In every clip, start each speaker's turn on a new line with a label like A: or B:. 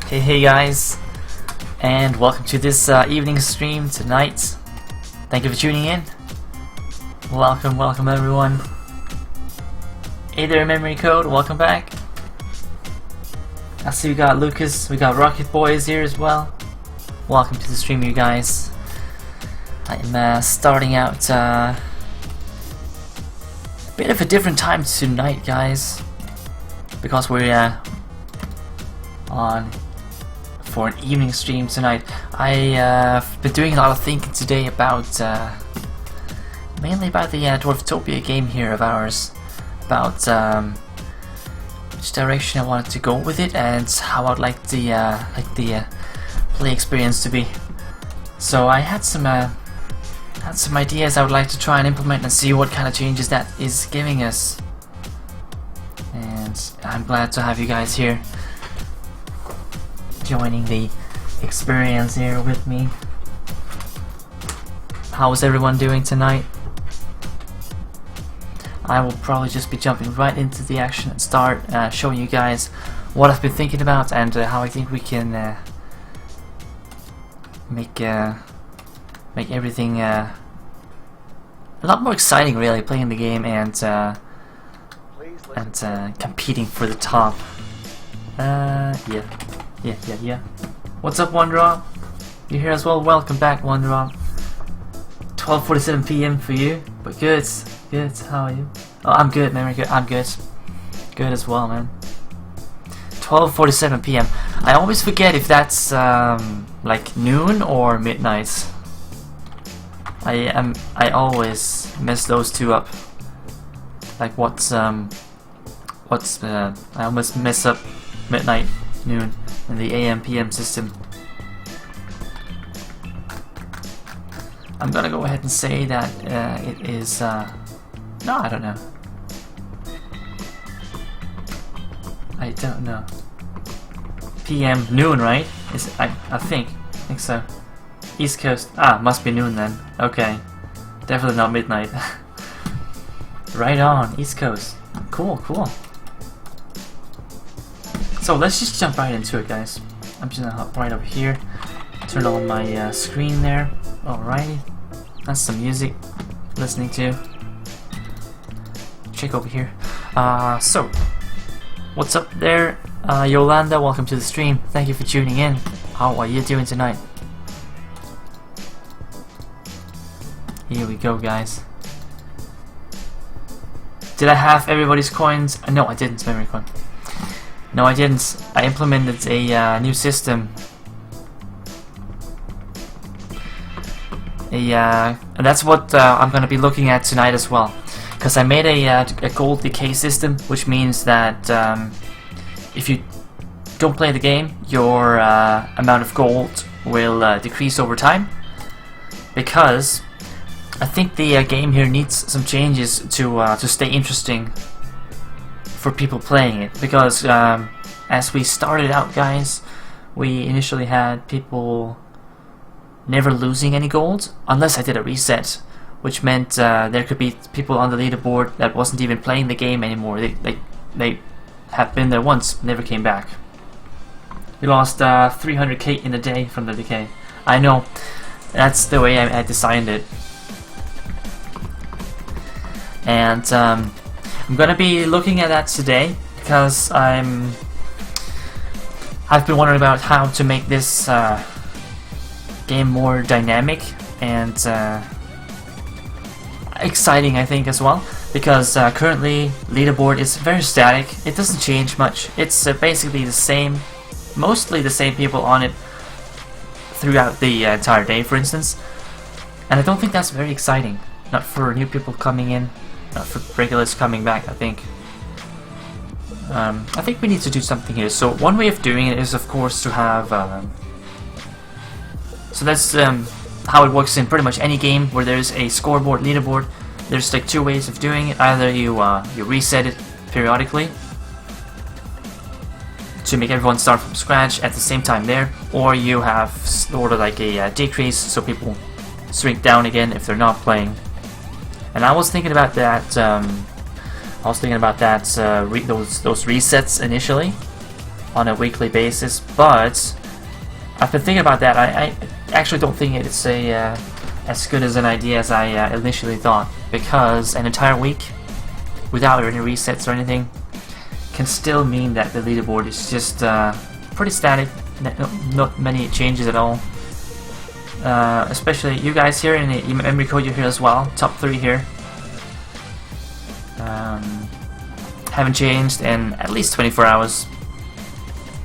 A: Hey guys, and welcome to this evening stream tonight. Thank you for tuning in. Welcome everyone. Hey there, Memory Code, welcome back. I see we got Lucas, we got Rocket Boys here as well. Welcome to the stream, you guys. I'm starting out a bit of a different time tonight, guys, because we're on for an evening stream tonight. I've been doing a lot of thinking today about mainly about the Dwarftopia game here of ours, about which direction I wanted to go with it and how I'd like the play experience to be. So I had some ideas I would like to try and implement and see what kind of changes that is giving us. And I'm glad to have you guys here joining the experience here with me. How is everyone doing tonight? I will probably just be jumping right into the action and start showing you guys what I've been thinking about and how I think we can make everything a lot more exciting, really, playing the game and competing for the top. Yeah. What's up, One Drop? You here as well? Welcome back, One Drop. 12:47 PM for you, but good. How are you? Oh, I'm good, man. I'm good. Good as well, man. 12:47 PM. I always forget if that's like noon or midnight. I always mess those two up. Like I almost mess up midnight, noon in the AM PM system. I'm gonna go ahead and say that it is no, I don't know. I don't know. PM, noon, right? I think so. East Coast. Ah, must be noon then. Okay. Definitely not midnight. Right on, East Coast. Cool. So let's just jump right into it, guys. I'm just gonna hop right over here. Turn on my screen there. Alrighty. That's some music listening to. Check over here. So what's up there? Yolanda, welcome to the stream. Thank you for tuning in. How are you doing tonight? Here we go, guys. Did I have everybody's coins? No, I didn't, memory coin. No, I didn't. I implemented a new system. And that's what I'm going to be looking at tonight as well. Because I made a gold decay system, which means that if you don't play the game, your amount of gold will decrease over time. Because I think the game here needs some changes to stay interesting for people playing it. Because as we started out, guys, we initially had people never losing any gold unless I did a reset, which meant there could be people on the leaderboard that wasn't even playing the game anymore. They have been there once, never came back. We lost 300k in a day from the decay. I know, that's the way I designed it. And I'm gonna be looking at that today because I've been wondering about how to make this game more dynamic and exciting, I think, as well, because currently leaderboard is very static. It doesn't change much. It's basically the same, mostly the same people on it throughout the entire day, for instance, and I don't think that's very exciting, not for new people coming in, not for regulars coming back. I think we need to do something here. So one way of doing it is, of course, to have so that's how it works in pretty much any game where there's a scoreboard, leaderboard. There's like two ways of doing it. Either you reset it periodically to make everyone start from scratch at the same time there, or you have sort of like a decrease so people shrink down again if they're not playing. And I was thinking about that. Those resets initially, on a weekly basis, but I've been thinking about that. I actually don't think it's as good as an idea as I initially thought, because an entire week without any resets or anything can still mean that the leaderboard is just pretty static, not many changes at all. Especially you guys here in the memory code, you're here as well. Top 3 here. Haven't changed in at least 24 hours.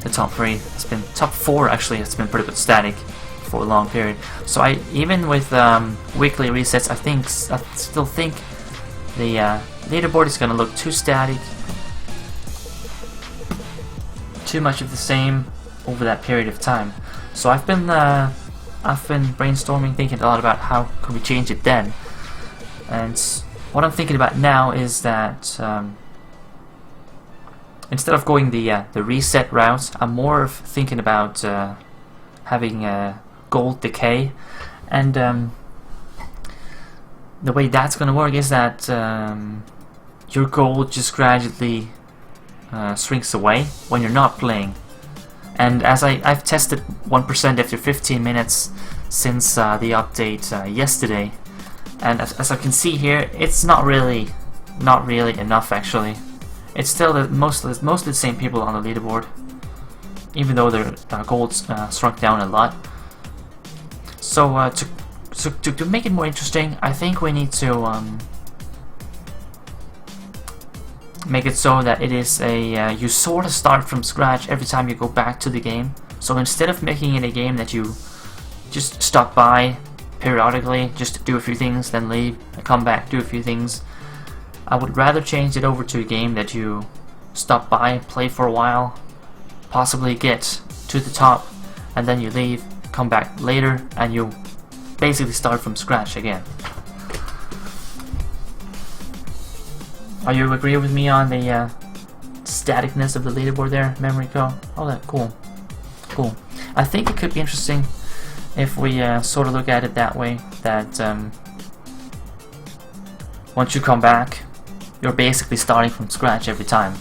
A: The top 3 has been top 4 actually. It's been pretty good static for a long period. So even with weekly resets, I still think the leaderboard is gonna look too static, too much of the same over that period of time. So I've been brainstorming, thinking a lot about how can we change it then. And what I'm thinking about now is that instead of going the reset route, I'm more of thinking about having gold decay. And the way that's going to work is that your gold just gradually shrinks away when you're not playing. And as I've tested 1% after 15 minutes since the update yesterday, and as I can see here, it's not really enough actually. It's still mostly the same people on the leaderboard, even though their gold's shrunk down a lot. So to make it more interesting, I think we need to make it so that it is you sort of start from scratch every time you go back to the game. So instead of making it a game that you just stop by periodically, just do a few things, then leave, come back, do a few things, I would rather change it over to a game that you stop by, play for a while, possibly get to the top, and then you leave, come back later, and you basically start from scratch again. Are you agree with me on the staticness of the leaderboard there, memory code? Oh, that cool. I think it could be interesting if we sort of look at it that way, that once you come back, you're basically starting from scratch every time.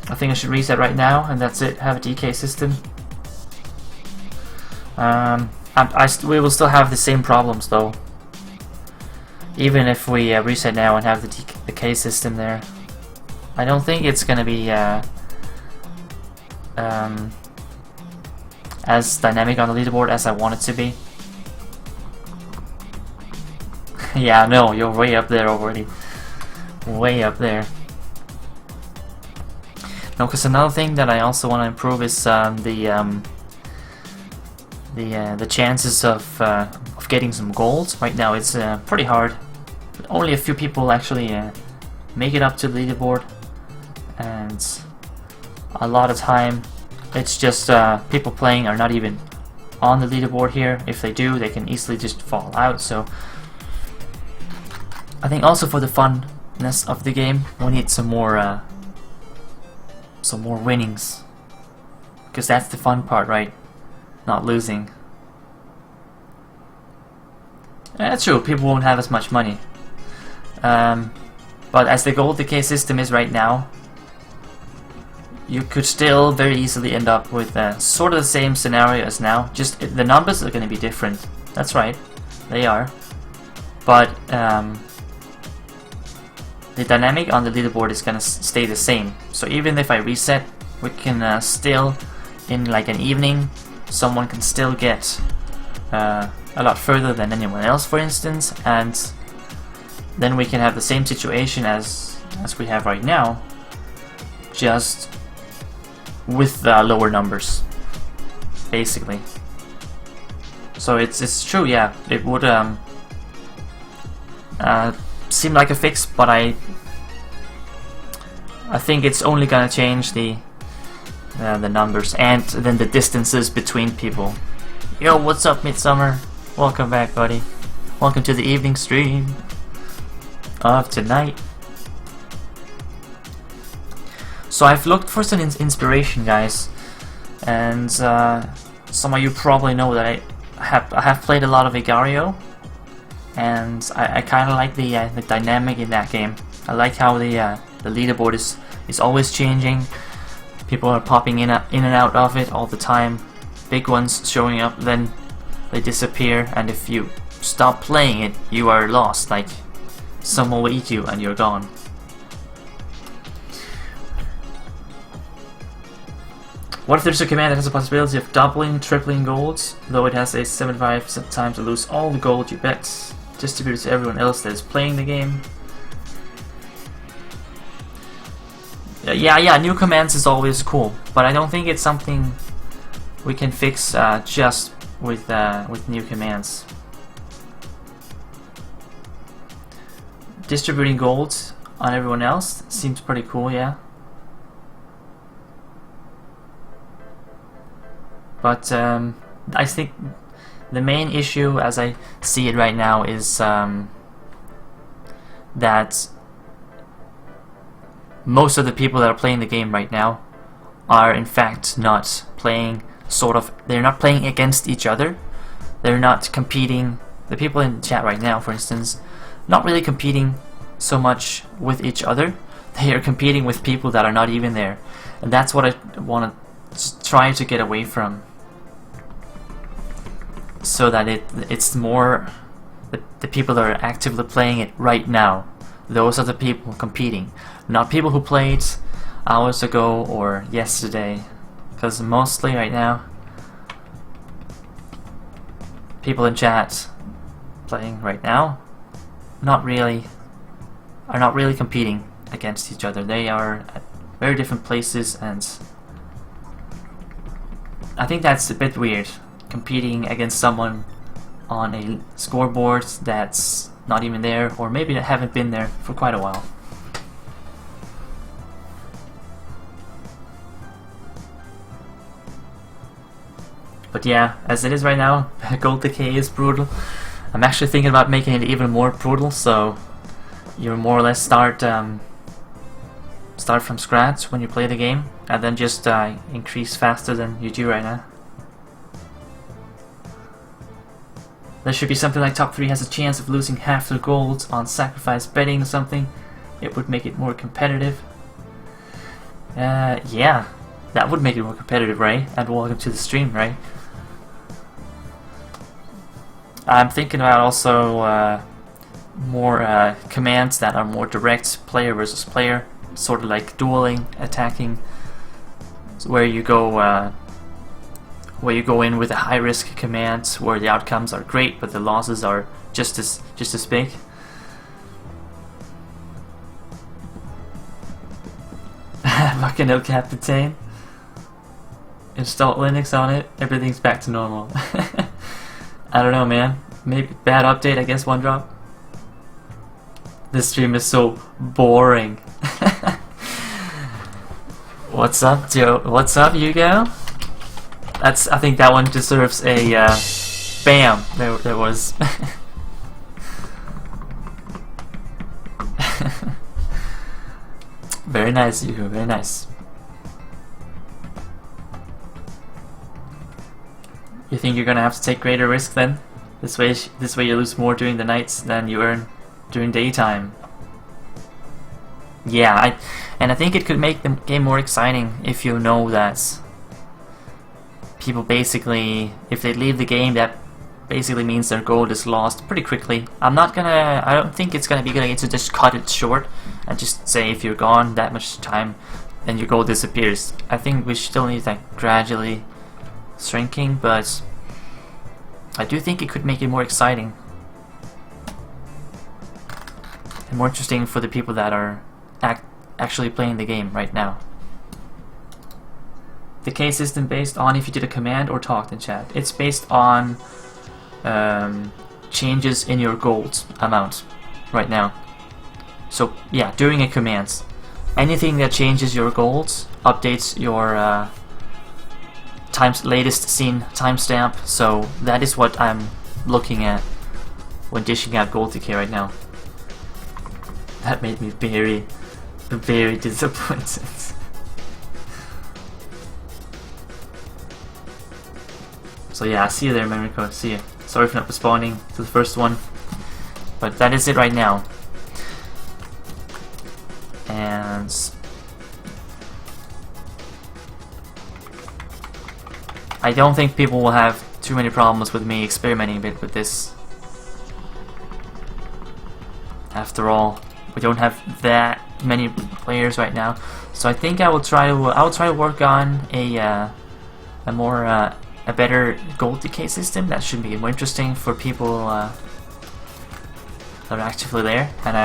A: I think I should reset right now, and that's it. Have a DK system. We will still have the same problems though, even if we reset now and have the decay system there. I don't think it's gonna be as dynamic on the leaderboard as I want it to be. Yeah, no, you're way up there already. Way up there. No, because another thing that I also want to improve is the chances of getting some gold. Right now it's pretty hard. Only a few people actually make it up to the leaderboard, and a lot of time it's just people playing are not even on the leaderboard here. If they do, they can easily just fall out. So I think also for the funness of the game, we need some more winnings, because that's the fun part, right? Not losing. That's true, people won't have as much money. But as the gold decay system is right now, you could still very easily end up with sort of the same scenario as now, just the numbers are going to be different. That's right, they are. But the dynamic on the leaderboard is going to stay the same. So even if I reset, we can still, in like an evening, someone can still get a lot further than anyone else, for instance, and then we can have the same situation as we have right now, just with lower numbers, basically. So it's true, yeah, it would seem like a fix, but I think it's only gonna change the numbers and then the distances between people. Yo, what's up, Midsummer? Welcome back, buddy. Welcome to the evening stream of tonight. So I've looked for some inspiration, guys, and some of you probably know that I have played a lot of Igario, and I kind of like the dynamic in that game. I like how the The leaderboard is always changing. People are popping in and out of it all the time. Big ones showing up, then they disappear, and if you stop playing it, you are lost. Like, someone will eat you and you're gone. What if there's a command that has a possibility of doubling, tripling golds, though it has a 75% time to lose all the gold you bet, distributed to everyone else that is playing the game? Yeah, new commands is always cool, but I don't think it's something we can fix just with new commands. Distributing gold on everyone else seems pretty cool, yeah. But I think the main issue, as I see it right now, is that most of the people that are playing the game right now are in fact not playing they're not playing against each other. They're not competing. The people in chat right now, for instance, not really competing so much with each other. They are competing with people that are not even there. And that's what I want to try to get away from. So that it's more the people that are actively playing it right now. Those are the people competing, not people who played hours ago or yesterday. Because mostly right now, people in chat playing right now are not really competing against each other. They are at very different places, and I think that's a bit weird. Competing against someone on a scoreboard that's not even there, or maybe that haven't been there for quite a while. But yeah, as it is right now, gold decay is brutal. I'm actually thinking about making it even more brutal, so you more or less start from scratch when you play the game, and then just increase faster than you do right now. There should be something like top 3 has a chance of losing half their gold on sacrifice betting or something. It would make it more competitive. Yeah, that would make it more competitive, right? And welcome to the stream, right? I'm thinking about also more commands that are more direct, player versus player, sort of like dueling, attacking, where you go in with a high risk command where the outcomes are great but the losses are just as big. Fucking El Capitan. Install Linux on it, everything's back to normal. I don't know, man. Maybe bad update, I guess, one drop. This stream is so boring. What's up, Joe? What's up, Hugo? I think that one deserves a bam. There was. Very nice, Hugo. Very nice. You think you're gonna have to take greater risk then? This way you lose more during the nights than you earn during daytime. Yeah, I think it could make the game more exciting if you know that people basically, if they leave the game, that basically means their gold is lost pretty quickly. I don't think it's gonna be good to just cut it short and just say if you're gone that much time, then your gold disappears. I think we still need that gradually shrinking, but I do think it could make it more exciting and more interesting for the people that are actually playing the game right now. Decay system based on if you did a command or talked in chat. It's based on changes in your gold amount right now. So yeah, during a command, anything that changes your gold updates your latest scene timestamp. So that is what I'm looking at when dishing out gold decay right now. That made me very, very disappointed. So yeah, see you there, memory code. See you. Sorry for not responding to the first one, but that is it right now. And I don't think people will have too many problems with me experimenting a bit with this. After all, we don't have that many players right now, so I think I will try to work on a better gold decay system that should be more interesting for people that are actively there, and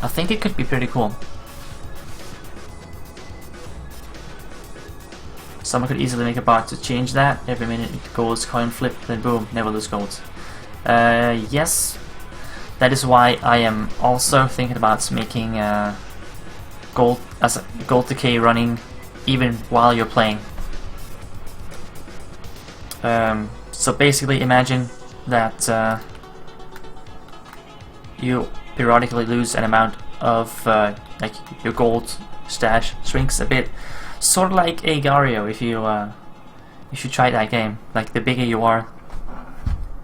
A: I think it could be pretty cool. Someone could easily make a bot to change that. Every minute it goes coin flip, then boom, never lose gold. Yes, that is why I am also thinking about making gold as a gold decay running even while you're playing. So basically, imagine that you periodically lose an amount of like your gold stash shrinks a bit. Sort of like a Gario, if you try that game. Like, the bigger you are,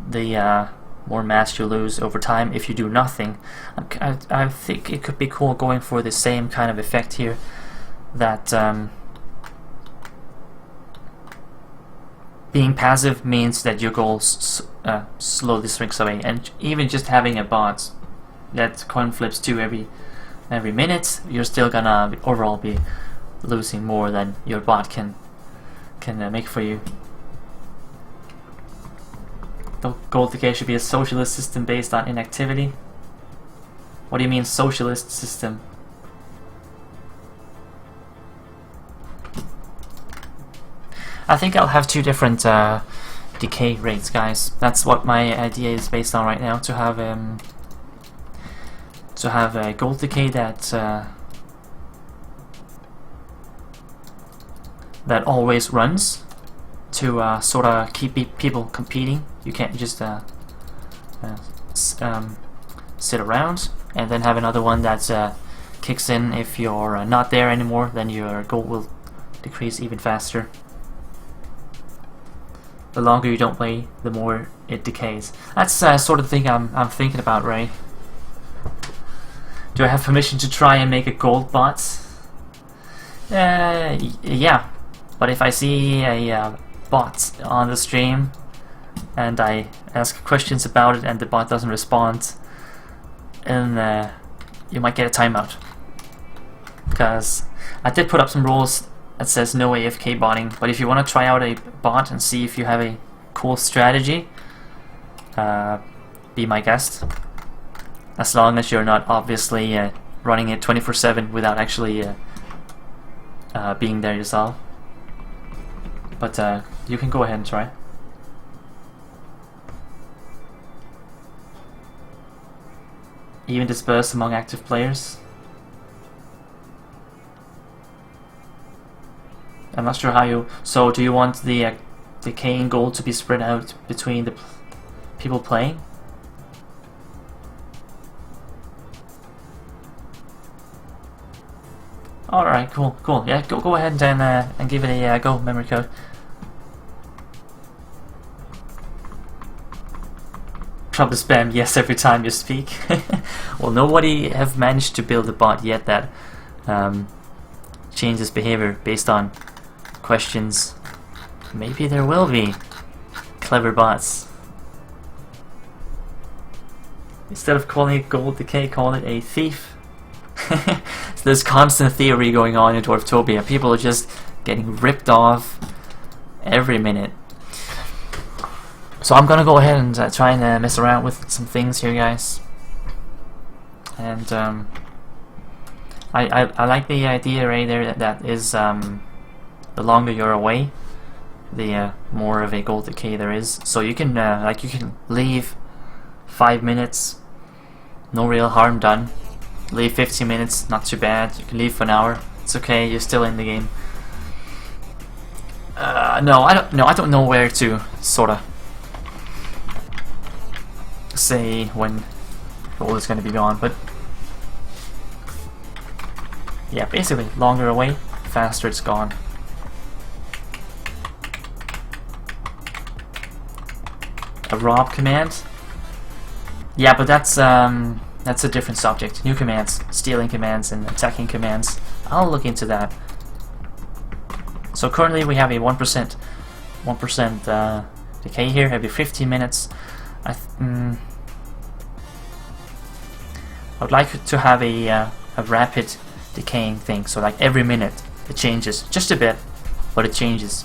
A: the more mass you lose over time if you do nothing. I think it could be cool going for the same kind of effect here, that being passive means that your goal slowly shrinks away, and even just having a bot that coin flips 2 every minute, you're still gonna overall be losing more than your bot can make for you. The gold decay should be a socialist system based on inactivity. What do you mean, socialist system? I think I'll have 2 different decay rates, guys. That's what my idea is based on right now. To have a gold decay that always runs, to sort of keep people competing. You can't just sit around, and then have another one that kicks in if you're not there anymore. Then your gold will decrease even faster. The longer you don't play, the more it decays. That's sort of the thing I'm thinking about, right? Do I have permission to try and make a gold bot? Yeah. But if I see a bot on the stream and I ask questions about it and the bot doesn't respond, then you might get a timeout. Because I did put up some rules that says no AFK botting, but if you want to try out a bot and see if you have a cool strategy, be my guest. As long as you're not obviously running it 24/7 without actually being there yourself. But you can go ahead and try. Even dispersed among active players. I'm not sure how you... So do you want the decaying gold to be spread out between the people playing? Alright, cool. Yeah, go ahead and give it a go, memory code. Probably spam yes every time you speak. Well, nobody have managed to build a bot yet that changes behavior based on questions. Maybe there will be clever bots. Instead of calling it gold decay, call it a thief. So there's constant theory going on in Dwarftopia. People are just getting ripped off every minute. So I'm gonna go ahead and try and mess around with some things here, guys. And I like the idea right there that is the longer you're away, the more of a gold decay there is. So you can you can leave 5 minutes, no real harm done. Leave 15 minutes, not too bad. You can leave for an hour, it's okay. You're still in the game. No, I don't know where to sorta say when gold is going to be gone, but yeah, basically longer away, faster it's gone. A rob command? Yeah, but that's That's a different subject. New commands, stealing commands and attacking commands. I'll look into that. So currently we have a 1% decay here every 15 minutes. I would like to have a rapid decaying thing, so like every minute it changes, just a bit, but it changes.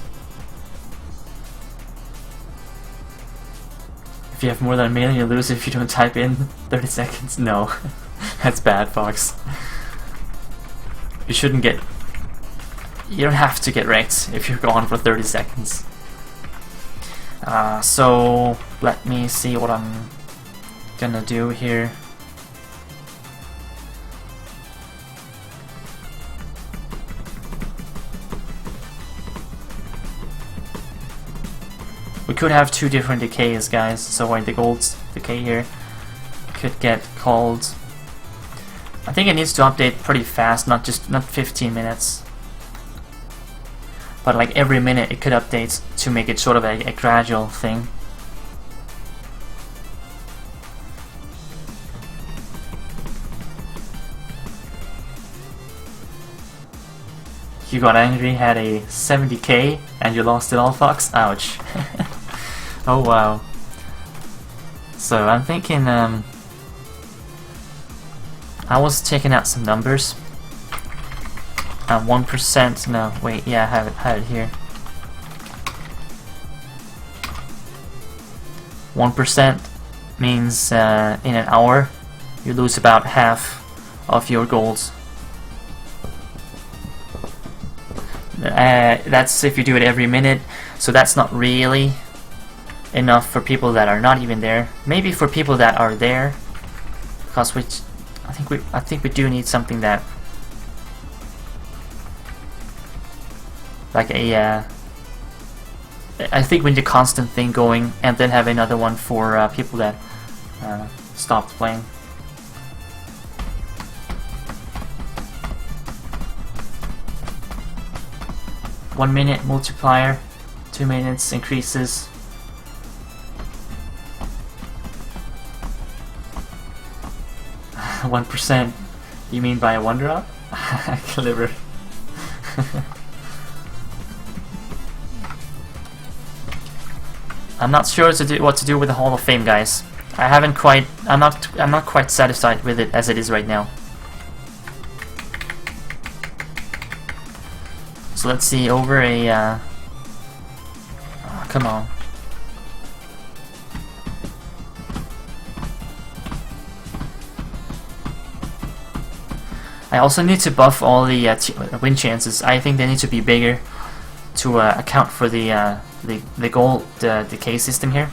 A: If you have more than 1 million, you lose if you don't type in 30 seconds. No, that's bad, Fox. You shouldn't get... You don't have to get wrecked if you're gone for 30 seconds. So let me see what I'm gonna do here. We could have 2 different decays, guys, so the gold's decay here could get called. I think it needs to update pretty fast, not 15 minutes. But like every minute it could update to make it sort of a gradual thing. You got angry, had a 70k, and you lost it all, Fox? Ouch. Oh wow. So I'm thinking, I was taking out some numbers. 1%, no, wait, yeah, I have it here. 1% means in an hour you lose about half of your gold. That's if you do it every minute, so that's not really enough for people that are not even there. Maybe for people that are there, because I think we do need something that like a I think we need a constant thing going, and then have another one for people that stopped playing. One minute multiplier, 2 minutes increases. One %. You mean by a 1 drop? Clever. I'm not sure what to do with the Hall of Fame, guys. I'm not quite satisfied with it as it is right now. So let's see, over a oh, come on. I also need to buff all the win chances. I think they need to be bigger to account for the gold decay system here.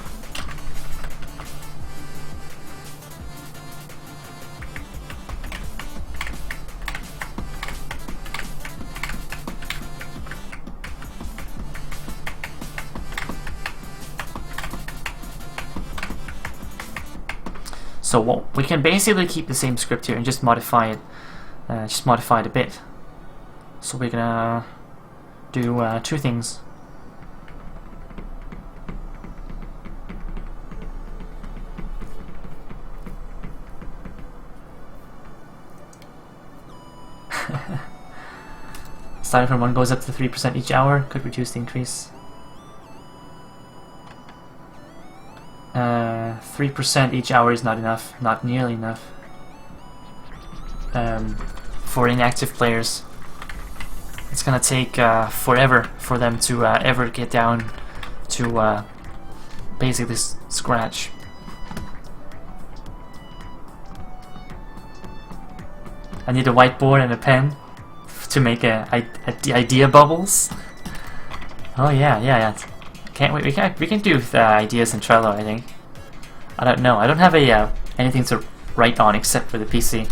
A: So we can basically keep the same script here and just modify it. Just modify it a bit. So we're gonna do 2 things. Starting from 1 goes up to 3% each hour, could reduce the increase. 3% each hour is not enough, not nearly enough. For inactive players, it's gonna take forever for them to ever get down to basically scratch. I need a whiteboard and a pen to make idea bubbles. Oh yeah. Can't we can do ideas in Trello, I think. I don't know. I don't have anything to write on except for the PC.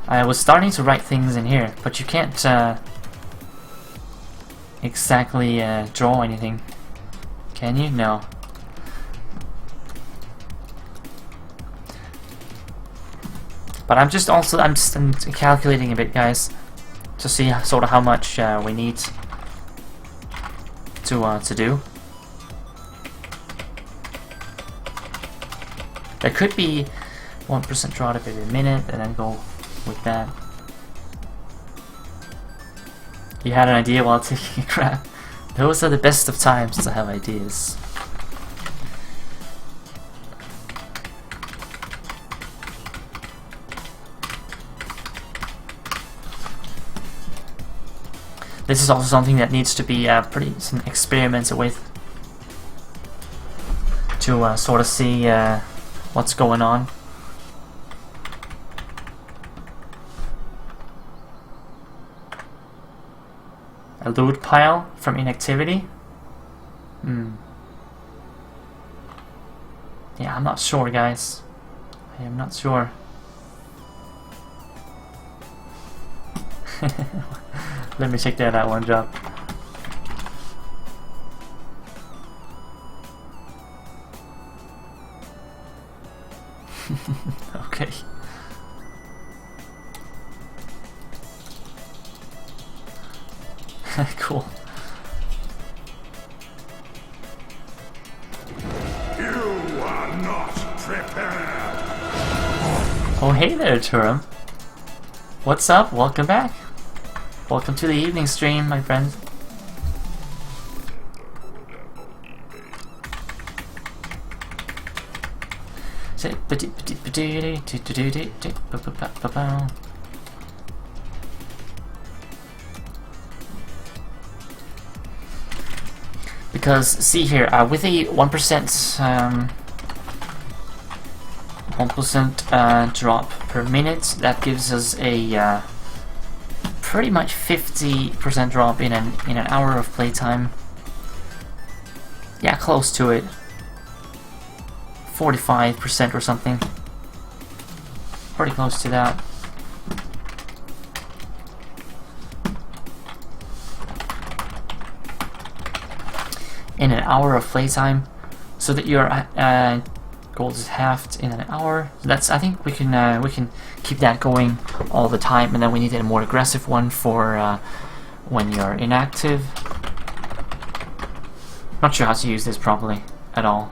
A: I was starting to write things in here, but you can't exactly draw anything. Can you? No. But I'm just calculating a bit, guys, to see sort of how much we need to do. There could be 1% drop every minute, and then go with that. You had an idea while taking a crap. Those are the best of times to have ideas. This is also something that needs to be some experiments with to sort of see what's going on. A loot pile from inactivity? Yeah, I'm not sure, guys. I am not sure. Let me check that out one job. Okay. Cool.
B: You are not prepared.
A: Oh, hey there, Turum. What's up? Welcome back. Welcome to the evening stream, my friend. Because see here, with a 1% drop per minute, that gives us a pretty much 50% drop in an hour of playtime. Yeah, close to it. 45% or something. Pretty close to that. In an hour of playtime, so that your gold is halved in an hour. That's, I think we can keep that going all the time, and then we need a more aggressive one for when you're inactive. Not sure how to use this properly at all.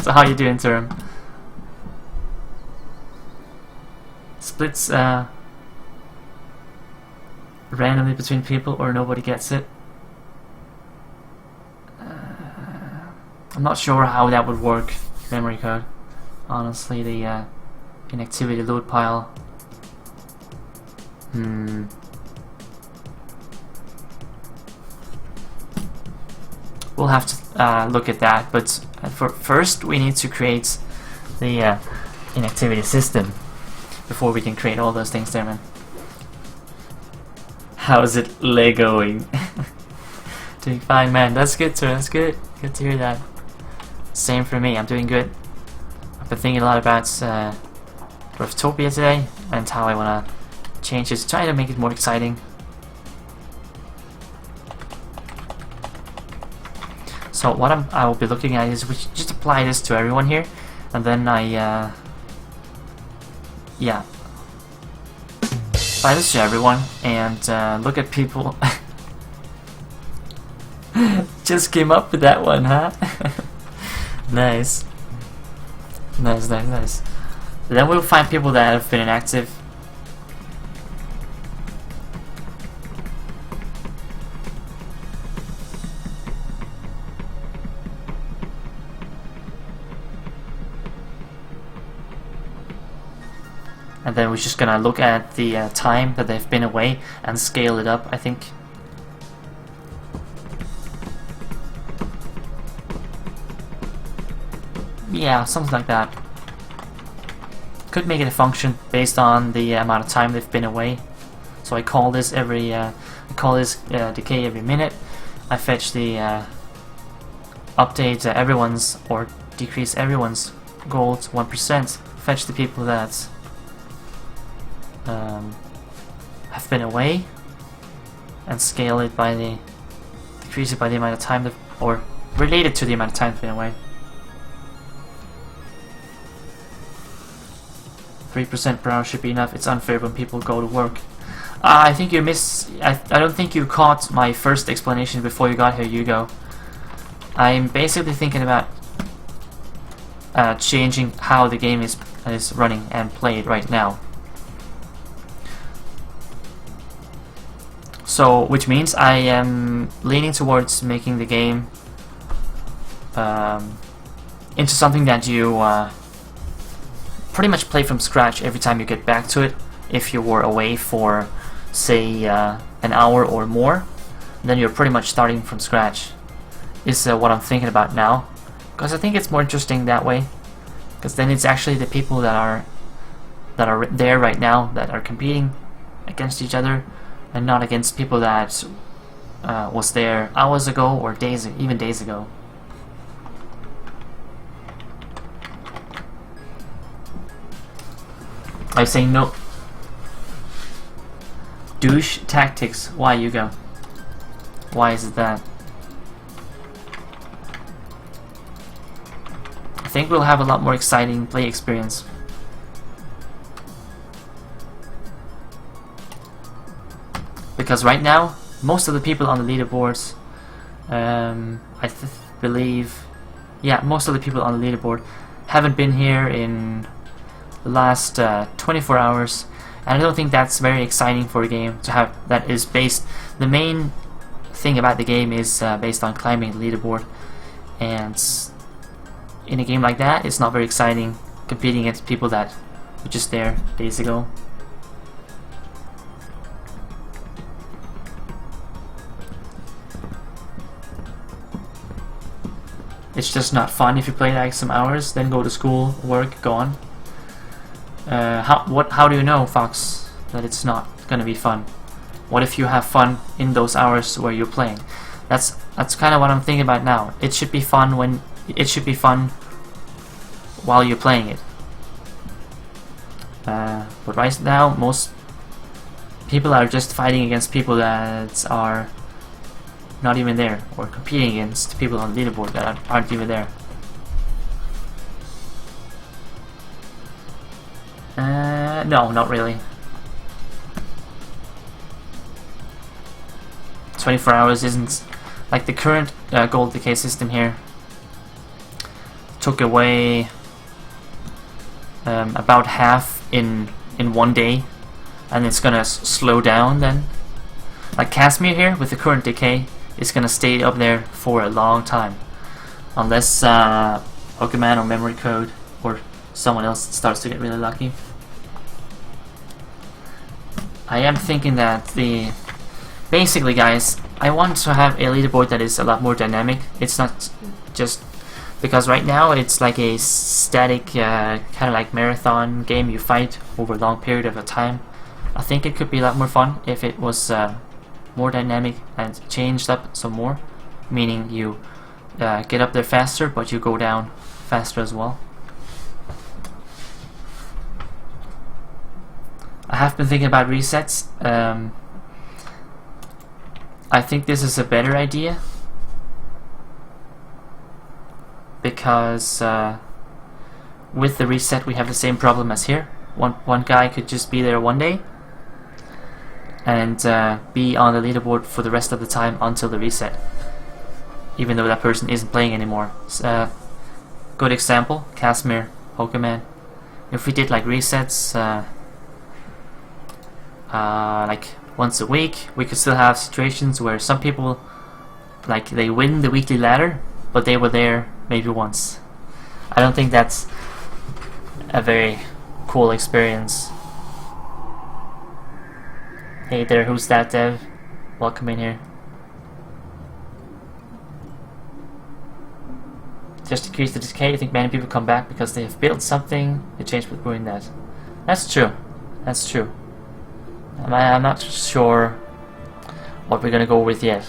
A: So how you doing, Term? Splits randomly between people, or nobody gets it. I'm not sure how that would work. Memory card. Honestly, the inactivity load pile. We'll have to look at that, but first we need to create the inactivity system before we can create all those things there, man. How's it Legoing? Doing fine, man. That's good, sir. That's good. Good to hear that. Same for me. I'm doing good. I've been thinking a lot about Dwarftopia today and how I want to change it, try to make it more exciting. So what I will be looking at is we should just apply this to everyone here, and then I yeah, apply this to everyone and look at people. Just came up with that one, huh? Nice. Nice, nice, nice. Then we'll find people that have been inactive. And then we're just gonna look at the time that they've been away and scale it up, I think. Yeah, something like that. Could make it a function based on the amount of time they've been away. So I call this every, decay every minute. I fetch the update everyone's or decrease everyone's gold 1%. Fetch the people that have been away and scale it by the decrease it by the amount of time or related to the amount of time they've been away. 3% per hour should be enough. It's unfair when people go to work. I think you I don't think you caught my first explanation before you got here, Hugo. I'm basically thinking about changing how the game is running and played right now. So, which means I am leaning towards making the game into something that you pretty much play from scratch every time you get back to it. If you were away for, say, an hour or more, then you're pretty much starting from scratch. Is what I'm thinking about now, because I think it's more interesting that way. Because then it's actually the people that are there right now that are competing against each other, and not against people that was there hours ago or even days ago. I say no. Douche tactics. Why, you go? Why is it that? I think we'll have a lot more exciting play experience. Because right now, most of the people on the leaderboards, I believe, yeah, most of the people on the leaderboard haven't been here in the last 24 hours, and I don't think that's very exciting for a game to have that is based. The main thing about the game is based on climbing the leaderboard, and in a game like that, it's not very exciting competing against people that were just there days ago. It's just not fun if you play like some hours, then go to school, work, go on. How do you know, Fox, that it's not gonna be fun? What if you have fun in those hours where you're playing? That's kind of what I'm thinking about now. It should be fun while you're playing it. But right now, most people are just fighting against people that are not even there, or competing against people on the leaderboard that aren't even there. No, not really. 24 hours isn't like the current gold decay system here. Took away about half in one day, and it's gonna slow down then. Like Casimir here with the current decay is gonna stay up there for a long time, unless Pokemon or Memory Code or someone else starts to get really lucky. I am thinking that basically, guys, I want to have a leaderboard that is a lot more dynamic. It's not just because right now it's like a static kind of like marathon game. You fight over a long period of time. I think it could be a lot more fun if it was more dynamic and changed up some more, meaning you get up there faster, but you go down faster as well. I have been thinking about resets. I think this is a better idea because with the reset we have the same problem as here. One guy could just be there one day and be on the leaderboard for the rest of the time until the reset, even though that person isn't playing anymore. Good example, Casimir, Pokemon. If we did like resets like once a week, we could still have situations where some people, like, they win the weekly ladder, but they were there maybe once. I don't think that's a very cool experience. Hey there, who's that, Dev? Welcome in here. Just increase the decay. I think many people come back because they have built something. They changed with doing that. That's true. That's true. I'm not sure what we're gonna go with yet.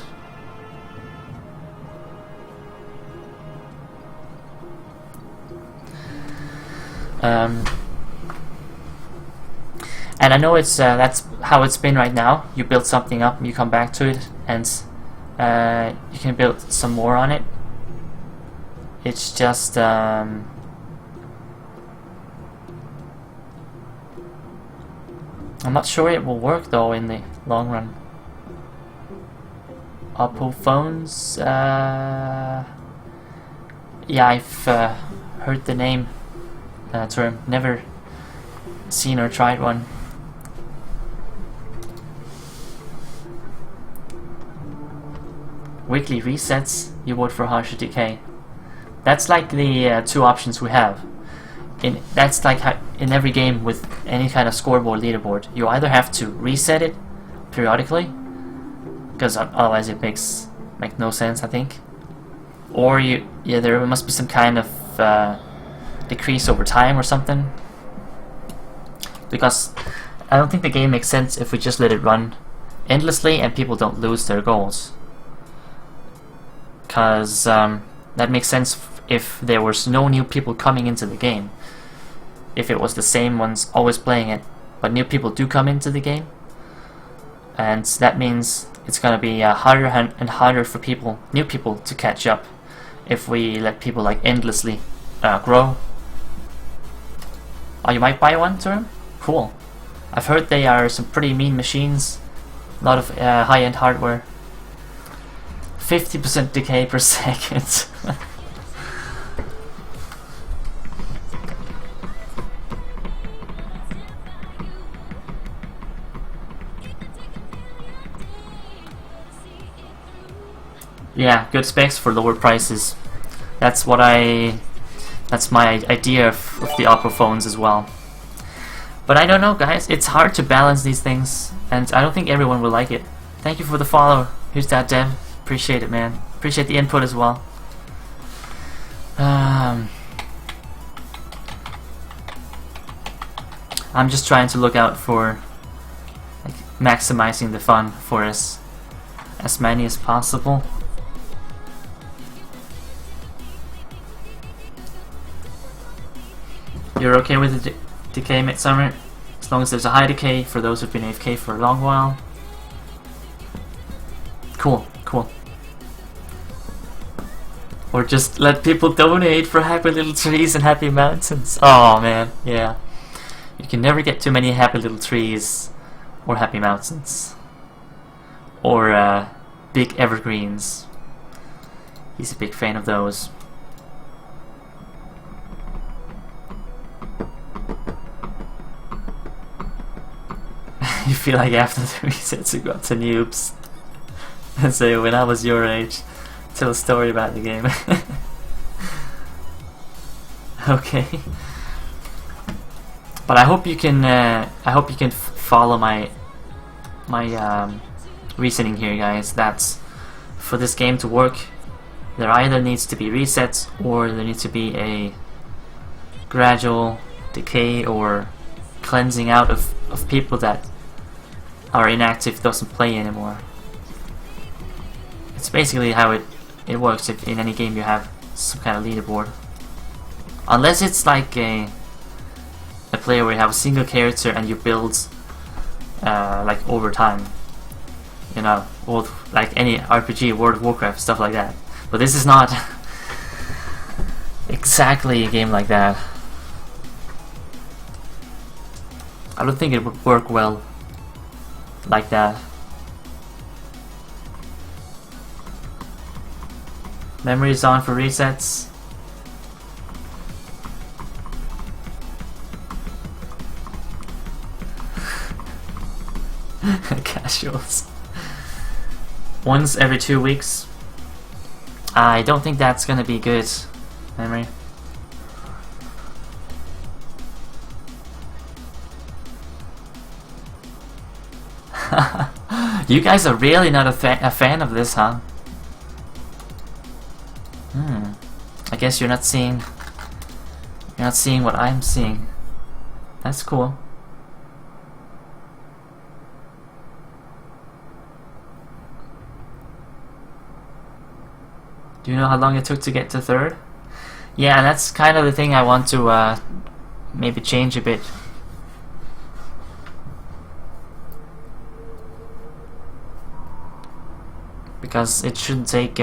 A: And I know it's that's how it's been right now. You build something up, you come back to it, and you can build some more on it. It's just I'm not sure it will work though in the long run. Oppo phones, Yeah, I've heard the name term, never seen or tried one. Weekly resets, you vote for harsher decay. That's like the two options we have. That's like how, in every game with any kind of scoreboard leaderboard, you either have to reset it periodically, because otherwise it makes no sense, I think, or there must be some kind of decrease over time or something, because I don't think the game makes sense if we just let it run endlessly and people don't lose their goals, because that makes sense if there was no new people coming into the game. If it was the same ones always playing it, but new people do come into the game, and that means it's gonna be harder and harder for new people to catch up if we let people like endlessly grow. Oh, you might buy one, term? Cool. I've heard they are some pretty mean machines, a lot of high-end hardware. 50% decay per second. Yeah, good specs for lower prices. That's my idea of the Oppo phones as well. But I don't know, guys. It's hard to balance these things, and I don't think everyone will like it. Thank you for the follow. Here's that, Dev. Appreciate it, man. Appreciate the input as well. I'm just trying to look out for like maximizing the fun for as many as possible. You're okay with the decay, Midsummer? As long as there's a high decay for those who've been AFK for a long while. Cool, cool. Or just let people donate for happy little trees and happy mountains. Oh man, yeah. You can never get too many happy little trees or happy mountains. Or big evergreens. He's a big fan of those. You feel like after the resets you got to noobs and say, when I was your age, tell a story about the game. Okay, but I hope you can follow my reasoning here, guys. That's for this game to work, there either needs to be resets or there needs to be a gradual decay or cleansing out of people that are inactive, doesn't play anymore. It's basically how it works if in any game you have some kind of leaderboard. Unless it's like a player where you have a single character and you build like over time. You know, like any RPG, World of Warcraft, stuff like that. But this is not exactly a game like that. I don't think it would work well like that. Memory is on for resets. Casuals. Once every 2 weeks. I don't think that's gonna be good, Memory. You guys are really not a fan of this, huh? I guess you're not seeing what I'm seeing. That's cool. Do you know how long it took to get to third? Yeah, that's kind of the thing I want to maybe change a bit. Because it shouldn't take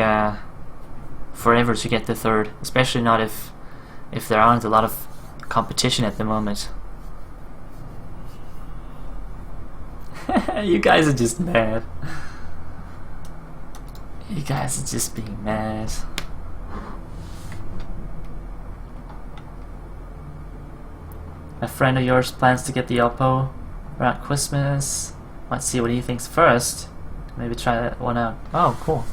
A: forever to get to third, especially not if there aren't a lot of competition at the moment. You guys are just mad. You guys are just being mad. A friend of yours plans to get the Oppo around Christmas. Let's see what he thinks first. Maybe try that one out. Oh, cool.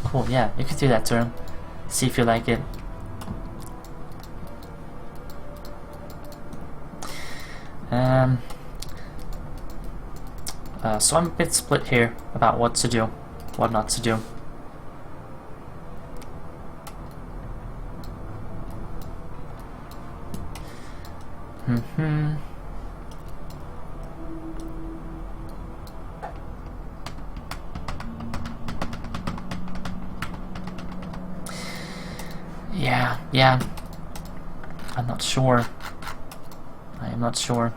A: Cool, yeah, you could do that to him. See if you like it. So I'm a bit split here about what to do, what not to do. Yeah. I'm not sure. I am not sure.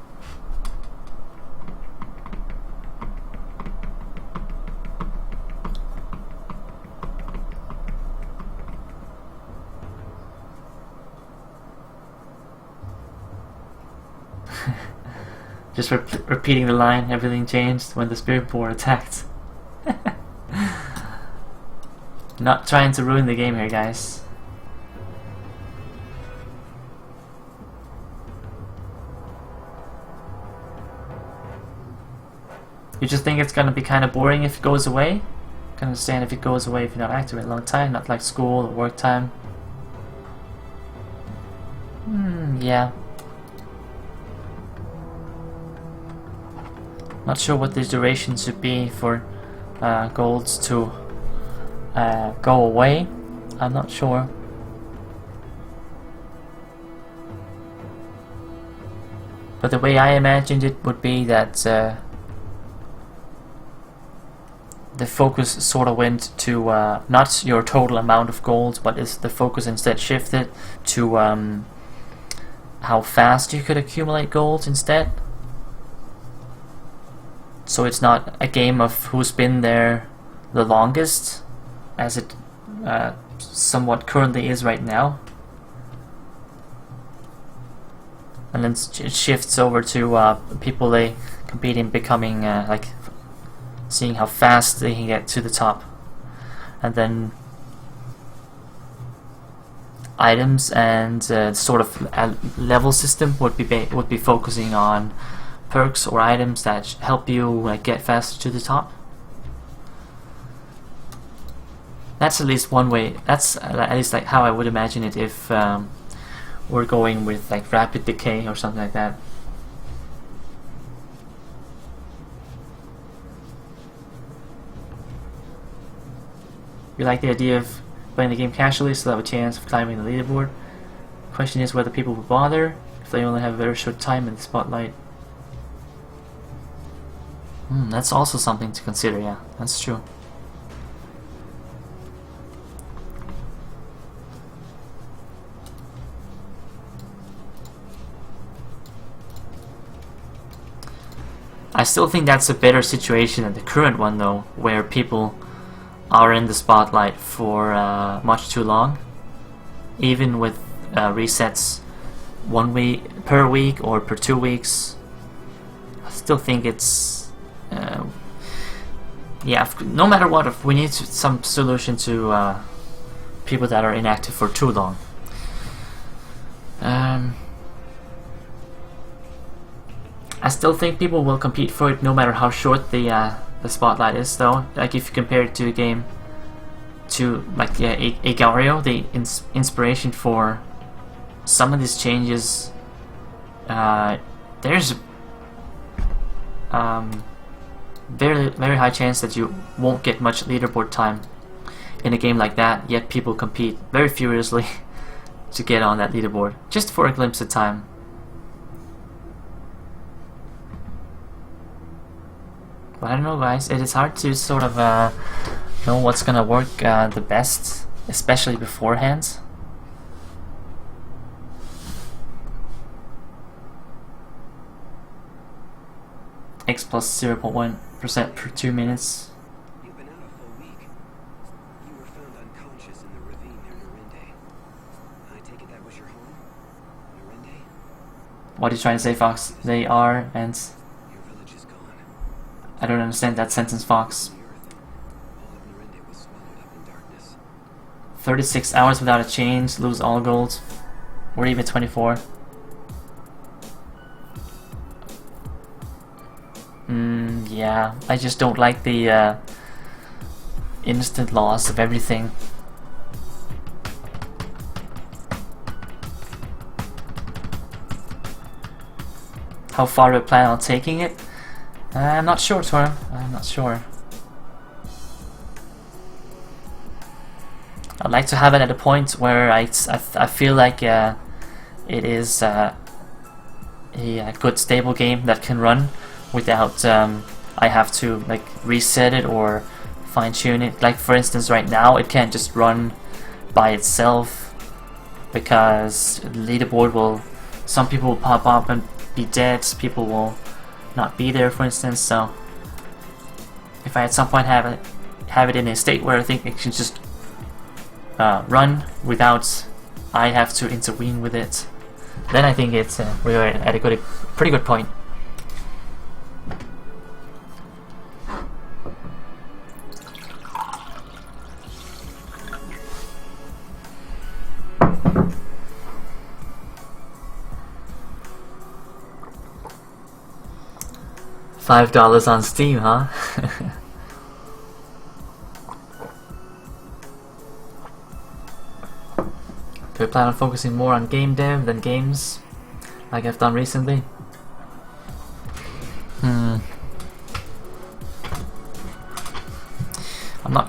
A: Just repeating the line, everything changed when the SpiritBoar attacked. Not trying to ruin the game here, guys. You just think it's gonna be kind of boring if it goes away? I can understand if it goes away if you're not active in a long time, not like school or work time. Yeah. Not sure what the duration should be for golds to go away. I'm not sure. But the way I imagined it would be that the focus sort of went to not your total amount of gold, but is the focus instead shifted to how fast you could accumulate gold instead. So it's not a game of who's been there the longest, as it somewhat currently is right now. And then it shifts over to people they compete in becoming like seeing how fast they can get to the top, and then items and sort of a level system would be focusing on perks or items that help you like get faster to the top. That's at least one way. That's at least like how I would imagine it if we're going with like rapid decay or something like that. We like the idea of playing the game casually so they have a chance of climbing the leaderboard. Question is whether people will bother if they only have a very short time in the spotlight. That's also something to consider, yeah, that's true. I still think that's a better situation than the current one though, where people are in the spotlight for much too long. Even with resets 1 week per week or per 2 weeks, I still think it's yeah, no matter what, if we need some solution to people that are inactive for too long. I still think people will compete for it no matter how short the spotlight is though. Like if you compare it to a game to like Agario, the inspiration for some of these changes, there's very high chance that you won't get much leaderboard time in a game like that, yet people compete very furiously to get on that leaderboard just for a glimpse of time. But I don't know, guys, it is hard to sort of know what's gonna work the best, especially beforehand. X plus 0.1% per 2 minutes.
C: You've been out a full week. You were found unconscious in the ravine near Norinde. I take it that was your home? Norinde?
A: What are you trying to say, Fox? They are, and
C: Your village is gone.
A: I don't understand that sentence, Fox.
C: The earth. All of Norinde was swallowed up in darkness.
A: 36 hours without a change, lose all gold. Or even 24. yeah, I just don't like the instant loss of everything. How far do I plan on taking it? I'm not sure, Torm. I'm not sure. I'd like to have it at a point where I feel like it is a good stable game that can run without I have to like reset it or fine tune it. Like for instance, right now it can't just run by itself because leaderboard will. Some people will pop up and be dead. People will not be there, for instance. So if I at some point have it in a state where I think it can just run without I have to intervene with it, then I think it's we're at a pretty good point. $5 on Steam, huh? Do I plan on focusing more on game dev than games, like I've done recently? I'm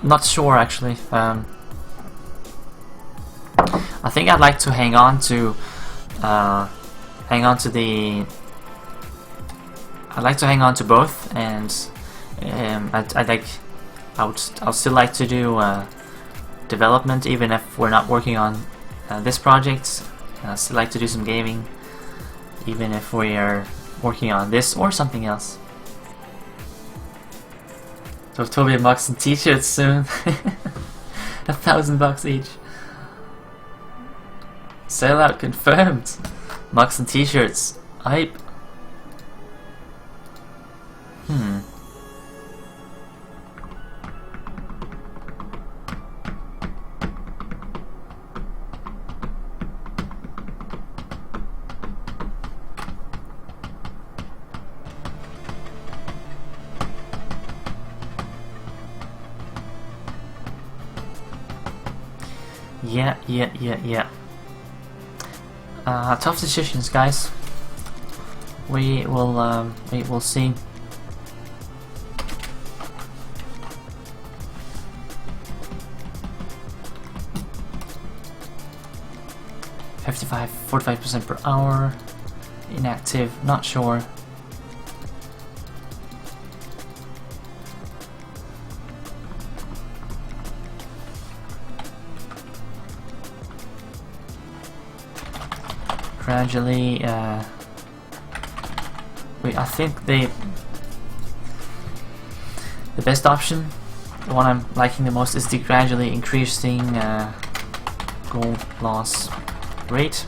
A: not sure actually. I think I'd like to hang on to I'd like to hang on to both, and I'll still like to do development even if we're not working on this project. I still like to do some gaming even if we are working on this or something else. Dwarftopia mugs and t-shirts soon. $1,000 each. Sellout confirmed. Mugs and t-shirts. Hype. Yeah. Tough decisions, guys. We will see. $55, 45% per hour. Inactive, not sure. Gradually, I think the best option, the one I'm liking the most, is the gradually increasing gold loss rate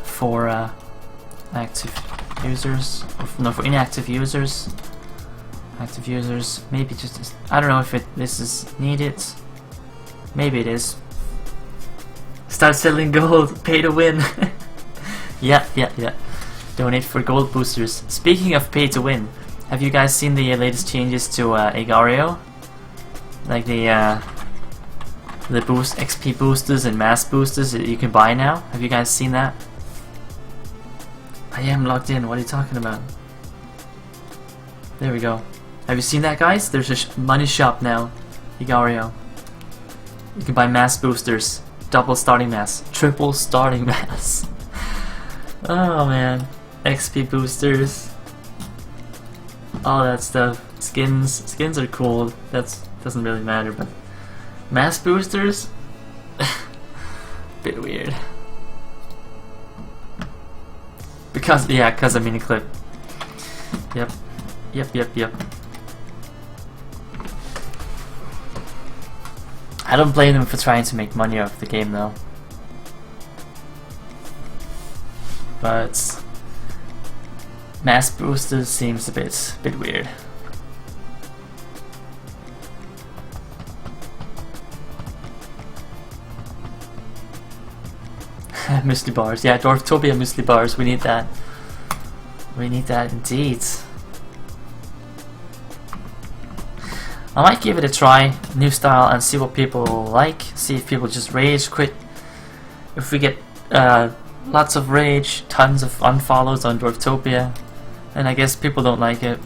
A: for active users. No, for inactive users. Active users, maybe just I don't know if this is needed. Maybe it is. Start selling gold, pay to win. Yeah. Donate for gold boosters. Speaking of pay to win, have you guys seen the latest changes to Agario? Like the boost XP boosters and mass boosters that you can buy now. Have you guys seen that? I am logged in. What are you talking about? There we go. Have you seen that, guys? There's a money shop now. Agario. You can buy mass boosters. Double starting mass. Triple starting mass. Oh man, XP boosters, all that stuff. Skins are cool. That doesn't really matter, but mass boosters, bit weird. Because a mini clip. Yep. I don't blame them for trying to make money off the game though. But mass boosters seems a bit weird. Muesli bars, yeah, Dwarftopia muesli bars. We need that. We need that indeed. I might give it a try, new style, and see what people like. See if people just rage quit. If we get lots of rage, tons of unfollows on Dwarftopia, and I guess people don't like it.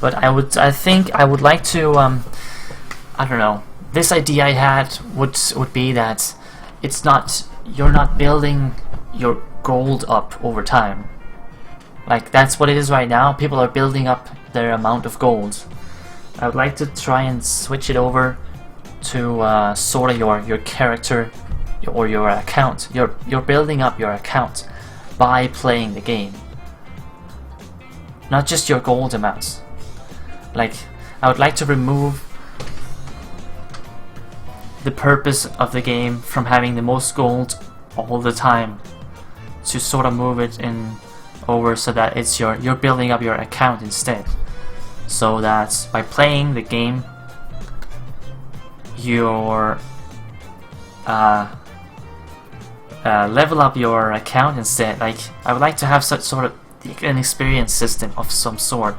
A: But I think I would like to, I don't know. This idea I had would be that you're not building your gold up over time. Like that's what it is right now. People are building up their amount of gold. I would like to try and switch it over to sort of your character or your account. You're building up your account by playing the game, not just your gold amounts. Like, I would like to remove the purpose of the game from having the most gold all the time, to sort of move it in over so that it's you're building up your account instead, so that by playing the game you're level up your account instead. Like, I would like to have such sort of an experience system of some sort.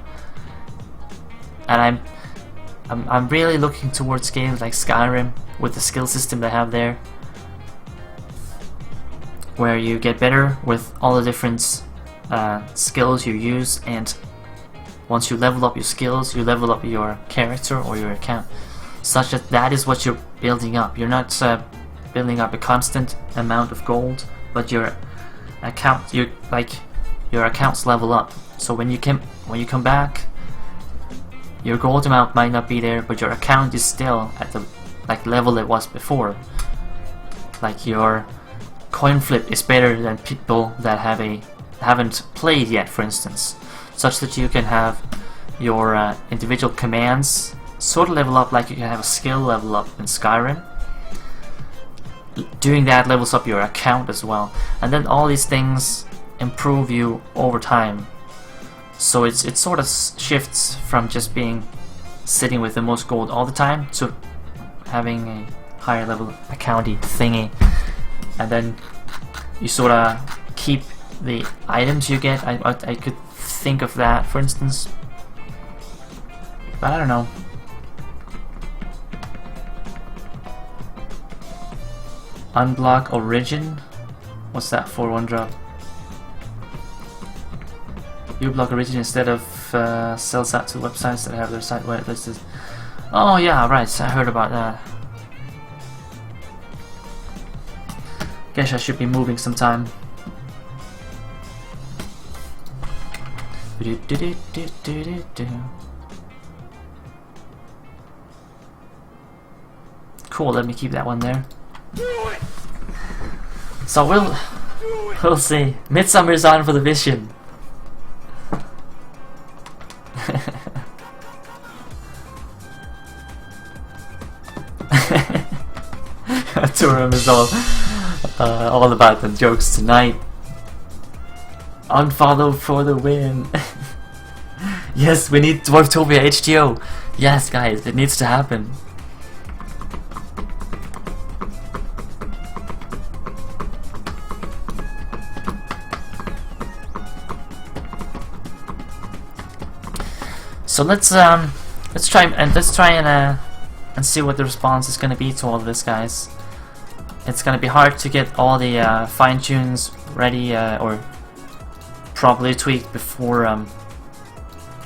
A: And I'm really looking towards games like Skyrim with the skill system they have there, where you get better with all the different skills you use, and once you level up your skills, you level up your character or your account, such that that is what you're building up. You're not building up a constant amount of gold, but your account, your accounts level up. So when you come back, your gold amount might not be there, but your account is still at the level it was before. Like, your coin flip is better than people that haven't played yet, for instance, such that you can have your individual commands sort of level up like you can have a skill level up in Skyrim. Doing that levels up your account as well, and then all these things improve you over time. So it sort of shifts from just sitting with the most gold all the time to having a higher level accounty thingy, and then you sort of keep the items you get. I could think of that, for instance, but I don't know. Unblock origin? What's that for? One drop. You block origin instead of sells that to websites that have their site whitelisted. Oh yeah, right, I heard about that. Guess I should be moving sometime. Cool, let me keep that one there. So we'll see. Midsummer's on for the vision. Turum is all about the jokes tonight. Unfollow for the win. Yes, we need Dwarftopia HTO. Yes, guys, it needs to happen. So let's try and see what the response is going to be to all of this, guys. It's going to be hard to get all the fine tunes ready or properly tweaked before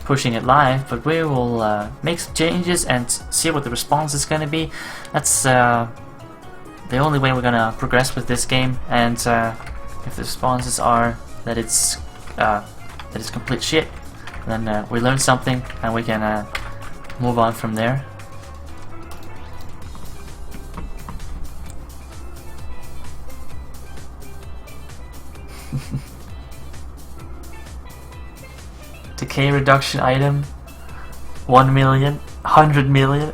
A: pushing it live, but we will make some changes and see what the response is going to be. That's the only way we're going to progress with this game. And if the responses are that it's complete shit, then we learn something and we can move on from there. Decay reduction item, 1 million, 100 million.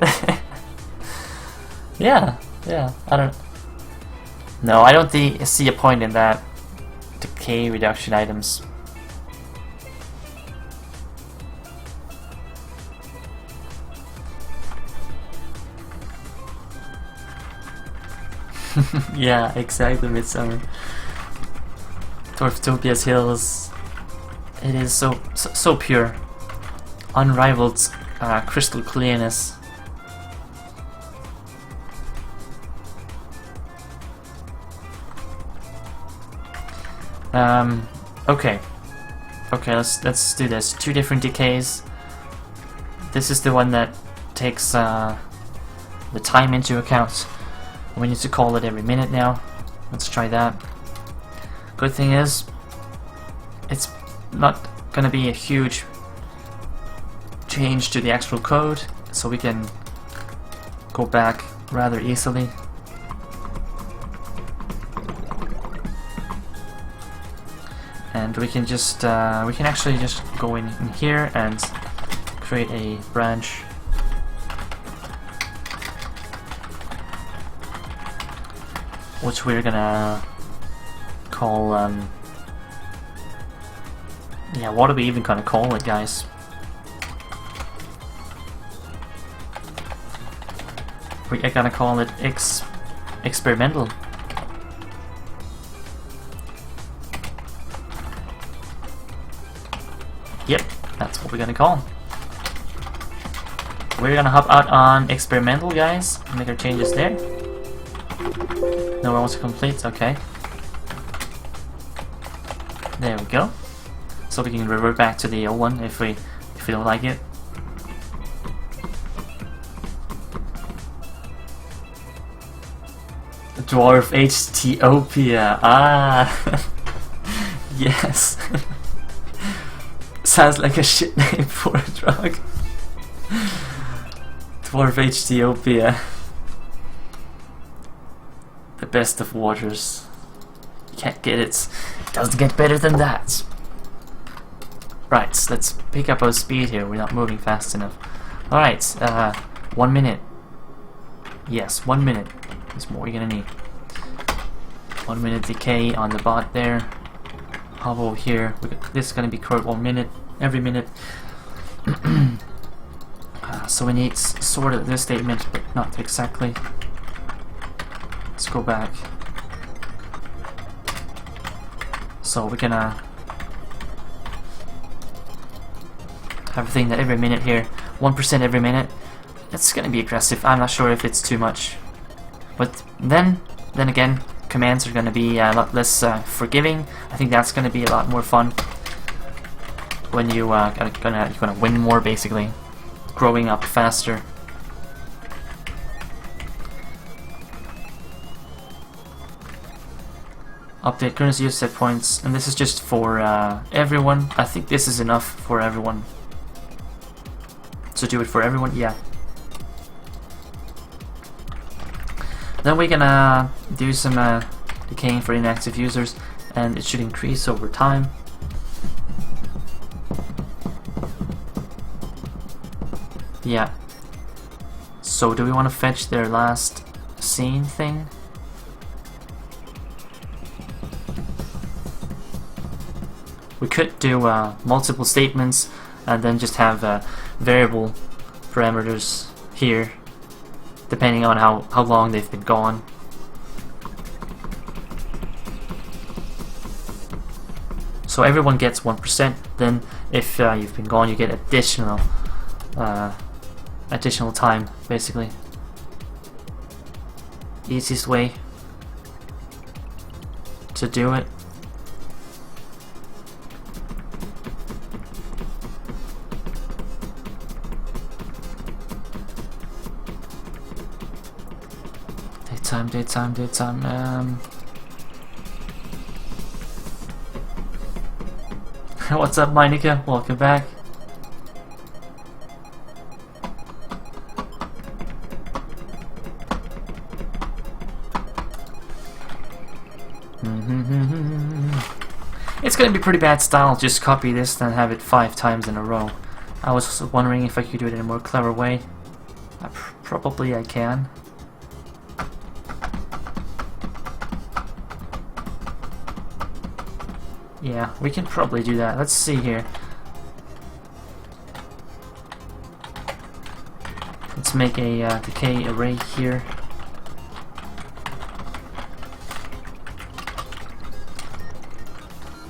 A: yeah, I don't see a point in that. Decay reduction items. Yeah, exactly, Midsummer. Dwarftopia's hills. It is so pure, unrivaled crystal clearness. Okay. Okay, let's do this. 2 different decays. This is the one that takes the time into account. We need to call it every minute now. Let's try that. Good thing is, it's not gonna be a huge change to the actual code, so we can go back rather easily. And we can just we can actually just go in here and create a branch. Which we're gonna call yeah, what are we even gonna call it, guys? We are gonna call it experimental. Yep, that's what we're gonna call. We're gonna hop out on experimental, guys. Make our changes there. No one wants to complete, okay. There we go. So we can revert back to the old one if we don't like it. Dwarftopia. Ah, yes. Sounds like a shit name for a drug. Dwarftopia. The best of waters. You can't get it. Doesn't get better than that. Right, let's pick up our speed here. We're not moving fast enough. Alright, 1 minute. Yes, 1 minute is what we're gonna need. 1 minute decay on the bot there. Hover here. This is gonna be current 1 minute. Every minute. So we need sort of this statement, but not exactly. Let's go back. So we're gonna have a thing that every minute here, 1% every minute. It's gonna be aggressive. I'm not sure if it's too much, but then again, commands are gonna be a lot less forgiving. I think that's gonna be a lot more fun when you you're gonna win more, basically, growing up faster. Update currency use set points, and this is just for everyone. I think this is enough for everyone. So do it for everyone, yeah. Then we're gonna do some decaying for inactive users, and it should increase over time. Yeah. So do we want to fetch their last scene thing? We could do multiple statements and then just have variable parameters here, depending on how long they've been gone. So everyone gets 1%. Then if you've been gone, you get additional time, basically. Easiest way to do it. Daytime. What's up, Meinika? Welcome back. It's gonna be pretty bad style. Just copy this and have it 5 times in a row. I was wondering if I could do it in a more clever way. Probably I can. Yeah, we can probably do that. Let's see here. Let's make a decay array here.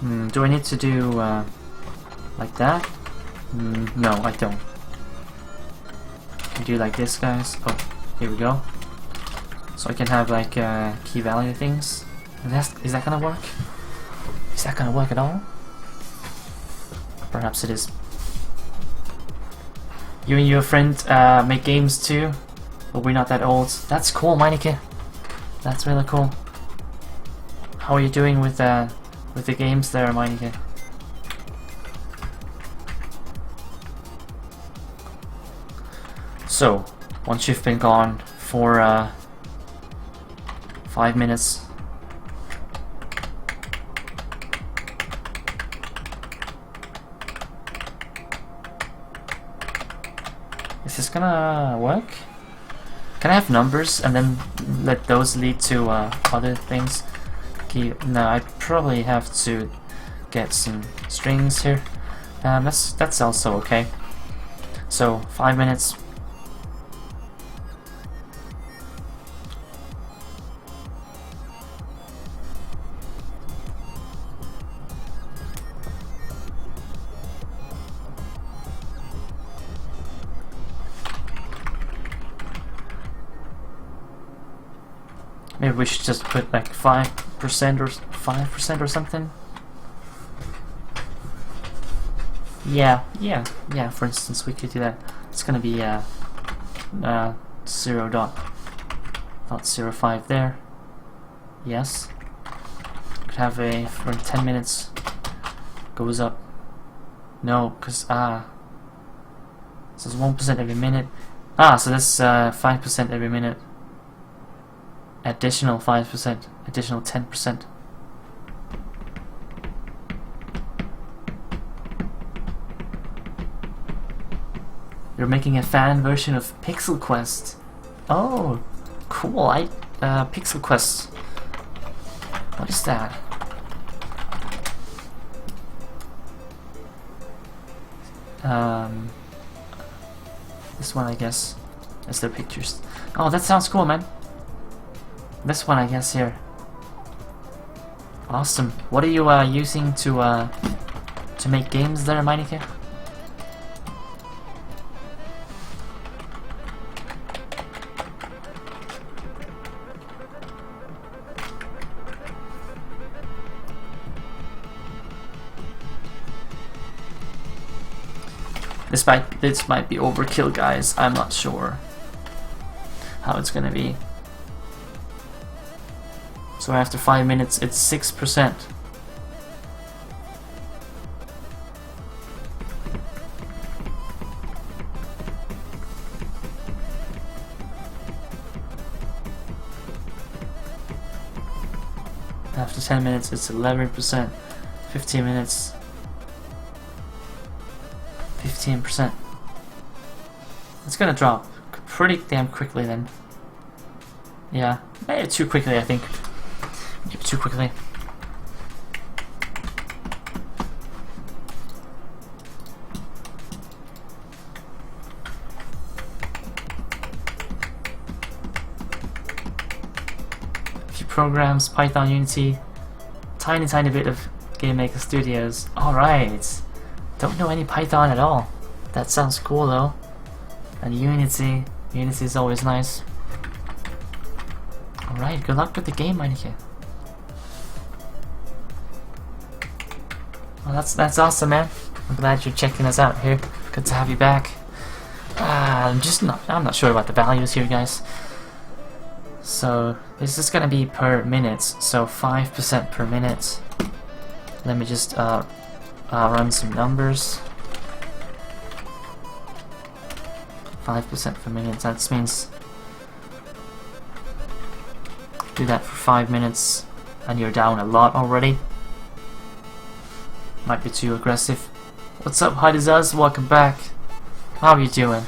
A: Do I need to do like that? No, I don't. I do like this, guys. Oh, here we go. So I can have like key value things. Is that gonna work? Is that gonna work at all? Perhaps it is. You and your friend make games too, but we're not that old. That's cool, Meineke. That's really cool. How are you doing with the games there, Meineke? So, once you've been gone for 5 minutes. Is this gonna work? Can I have numbers and then let those lead to other things? No, I probably have to get some strings here. That's also okay. So 5 minutes. Maybe we should just put like 5% or 5% or something. Yeah. For instance, we could do that. It's gonna be 0.05 there. Yes. Could have a for 10 minutes. Goes up. No, cause so it's 1% every minute. So that's 5% every minute. Additional 5%, additional 10%. You're making a fan version of Pixel Quest. Oh, cool! Pixel Quest. What is that? This one, I guess. That's their pictures. Oh, that sounds cool, man. This one, I guess, here. Awesome. What are you using to make games there, Meineke? This might be overkill, guys. I'm not sure how it's gonna be. So after 5 minutes, it's 6%. After 10 minutes, it's 11%. 15 minutes, 15%. It's gonna drop pretty damn quickly then. Yeah, maybe too quickly, I think. Maybe too quickly. A few programs, Python, Unity, tiny bit of Game Maker Studios. Alright. Don't know any Python at all. That sounds cool though. And Unity. Unity is always nice. Alright, good luck with the game, Meineke. Well, that's awesome, man. I'm glad you're checking us out here. Good to have you back. I'm not sure about the values here, guys. So this is gonna be per minute, so 5% per minute. Let me just run some numbers. 5% per minute. That means do that for 5 minutes, and you're down a lot already. Might be too aggressive. What's up, Hi Dizaz? Welcome back. How are you doing?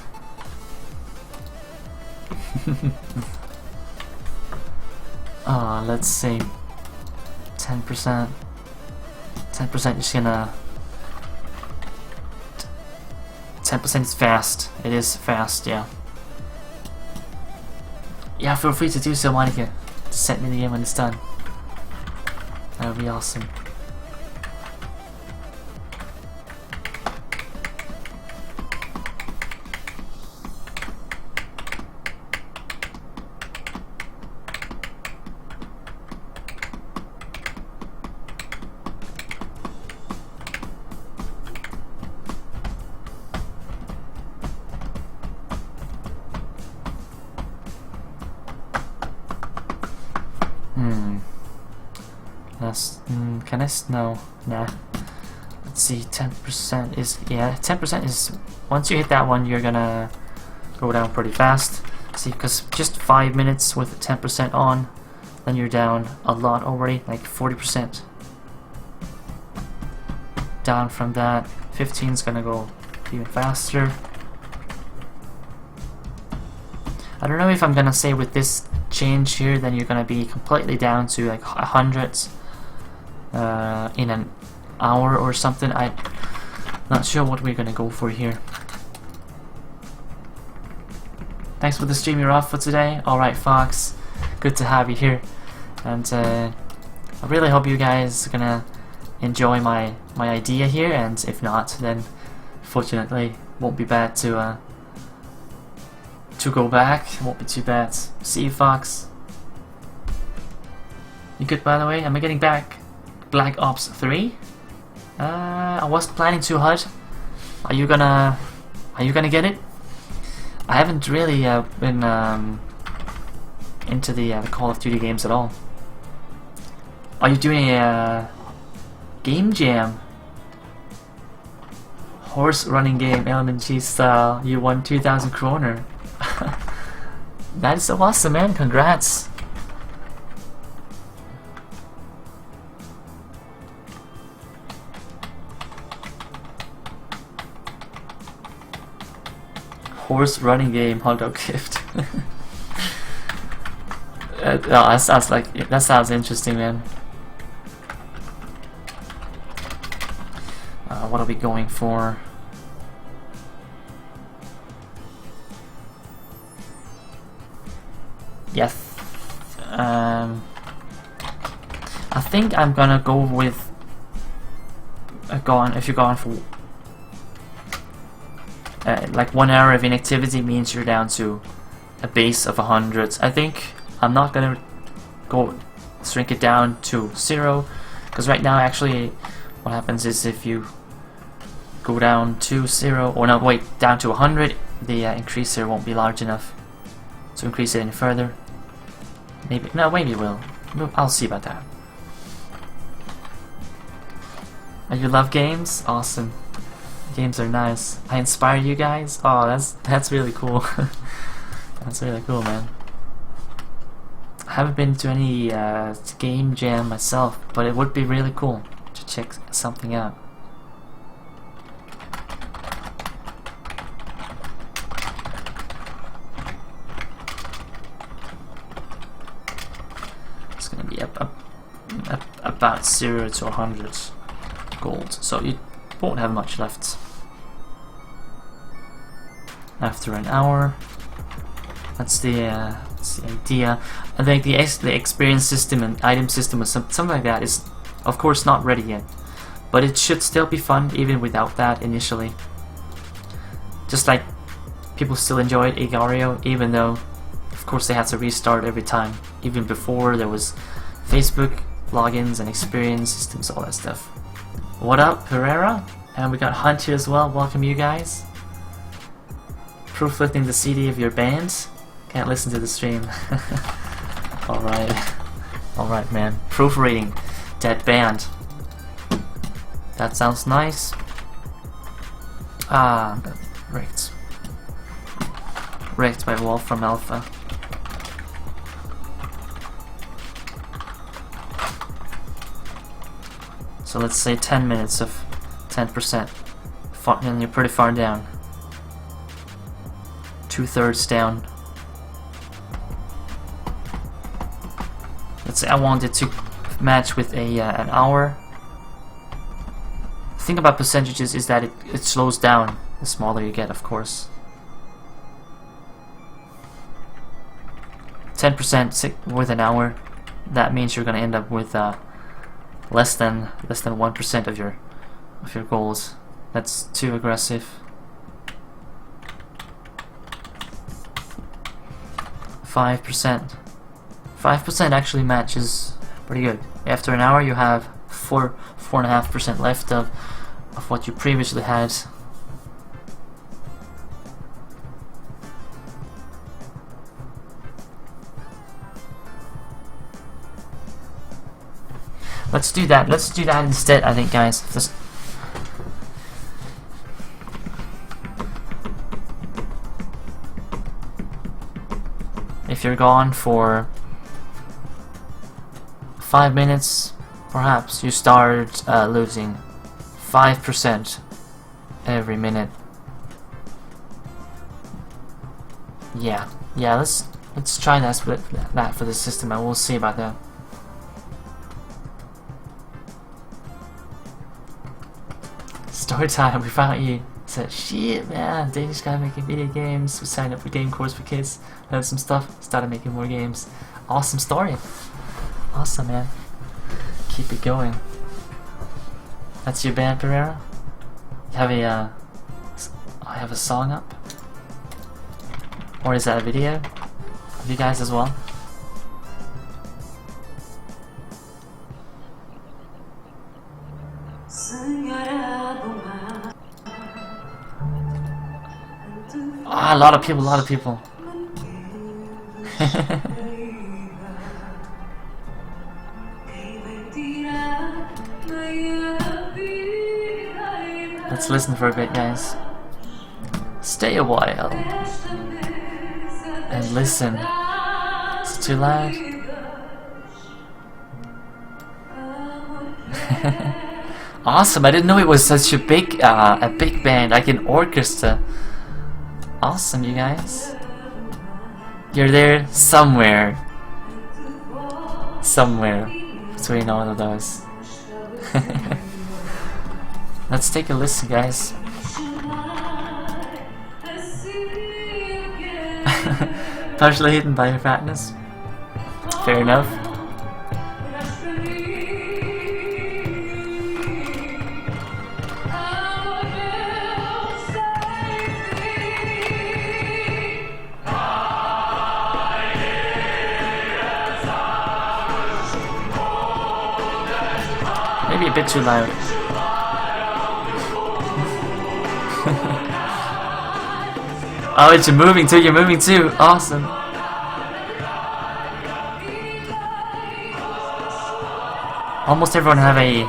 A: Let's see. 10%. 10% is gonna. 10% is fast. It is fast, yeah. Yeah, feel free to do so, Meineke. Send me the game when it's done. That would be awesome. Can I? No. Nah. Let's see. 10% is 10% is. Once you hit that one, you're gonna go down pretty fast. See, because just 5 minutes with 10% on, then you're down a lot already, like 40%. Down from that, 15 is gonna go even faster. I don't know if I'm gonna say with this change here, then you're gonna be completely down to like 100 in an hour or something. I'm not sure what we're gonna go for here. Thanks for the stream, you're off for today. Alright Fox, good to have you here. And I really hope you guys are gonna enjoy my idea here, and if not, then fortunately won't be bad to go back. It won't be too bad. See you, Fox. You good, by the way? Am I getting back Black Ops 3? I was planning to, HUD. Are you gonna get it? I haven't really been into the Call of Duty games at all. Are you doing a game jam? Horse running game, element G style. You won 2,000 kroner. That is so awesome, man. Congrats. Horse running game, hot dog gift. That sounds interesting, man. What are we going for? Yes. I think I'm gonna go with if you're going for like 1 hour of inactivity means you're down to a base of 100. I think I'm not gonna go shrink it down to 0, because right now actually what happens is if you go down to 0, or no wait, down to 100, the increaser won't be large enough to increase it any further. Maybe it will. I'll see about that. You love games? Awesome. Games are nice. I inspire you guys? Oh, that's really cool. That's really cool, man. I haven't been to any game jam myself, but it would be really cool to check something out. It's gonna be about 0 to 100 gold, so you won't have much left after an hour. That's the idea. I think the experience system and item system or something like that is of course not ready yet, but it should still be fun even without that initially. Just like people still enjoyed Igario, even though of course they had to restart every time, even before there was Facebook logins and experience systems, all that stuff. What up, Pereira? And we got Hunt here as well. Welcome, you guys. Prooflifting the CD of your band. Can't listen to the stream. Alright, man. Proofreading that band. That sounds nice. Ah, wrecked. Wrecked by Wolf from Alpha. So let's say 10 minutes of 10%. And you're pretty far down. 2/3 down. Let's say I wanted to match with an hour. The thing about percentages is that it slows down the smaller you get, of course. 10% with an hour. That means you're gonna end up with less than 1% of your goals. That's too aggressive. 5%. 5% actually matches pretty good. After an hour, you have 4.5% left of what you previously had. Let's do that. Let's do that instead, I think, guys. If you're gone for 5 minutes, perhaps you start losing 5% every minute. Yeah, let's try that for the system, and we'll see about that. Story time. We found you. Said, shit, man, Danish guy making video games. We signed up for game course for kids. Learned some stuff. Started making more games. Awesome story. Awesome, man. Keep it going. That's your band, Pereira. You have a I have a song up. Or is that a video of you guys as well? Ah, a lot of people, Let's listen for a bit, guys. Stay a while and listen. Is it too loud? Awesome! I didn't know it was such a big band, like an orchestra. Awesome, you guys. You're there somewhere. Somewhere between all of those. Let's take a listen, guys. Partially hidden by your fatness. Fair enough. Maybe a bit too loud. Oh, it's you're moving too, awesome. Almost everyone have a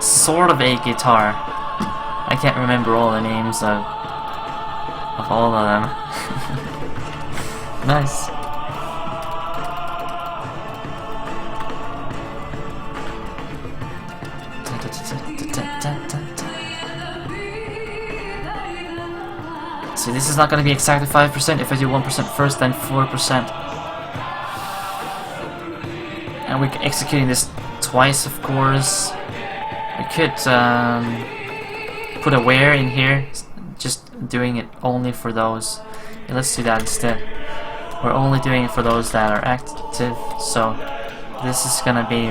A: sort of a guitar. I can't remember all the names of all of them. Nice. See, this is not going to be exactly 5%. If I do 1% first, then 4%. And we're executing this twice, of course. We could put a where in here, just doing it only for those. Yeah, let's do that instead. We're only doing it for those that are active, so this is going to be...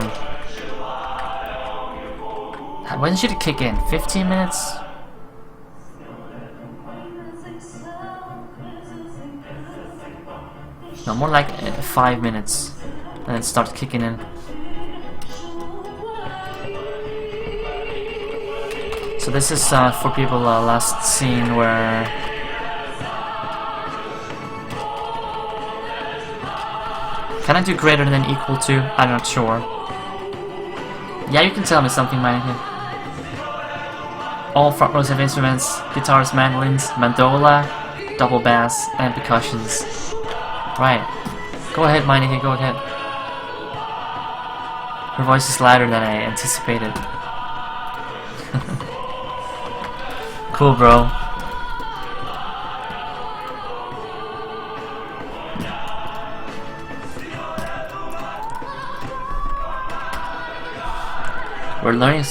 A: When should it kick in? 15 minutes? No, more like 5 minutes. And it starts kicking in. So this is for people last seen where... Can I do greater than equal to? I'm not sure. Yeah, you can tell me something, Mannequin. All front rows have instruments, guitars, mandolins, mandola, double bass, and percussions. Right. Go ahead, Meineke, go ahead. Her voice is louder than I anticipated. Cool, bro. We're learning,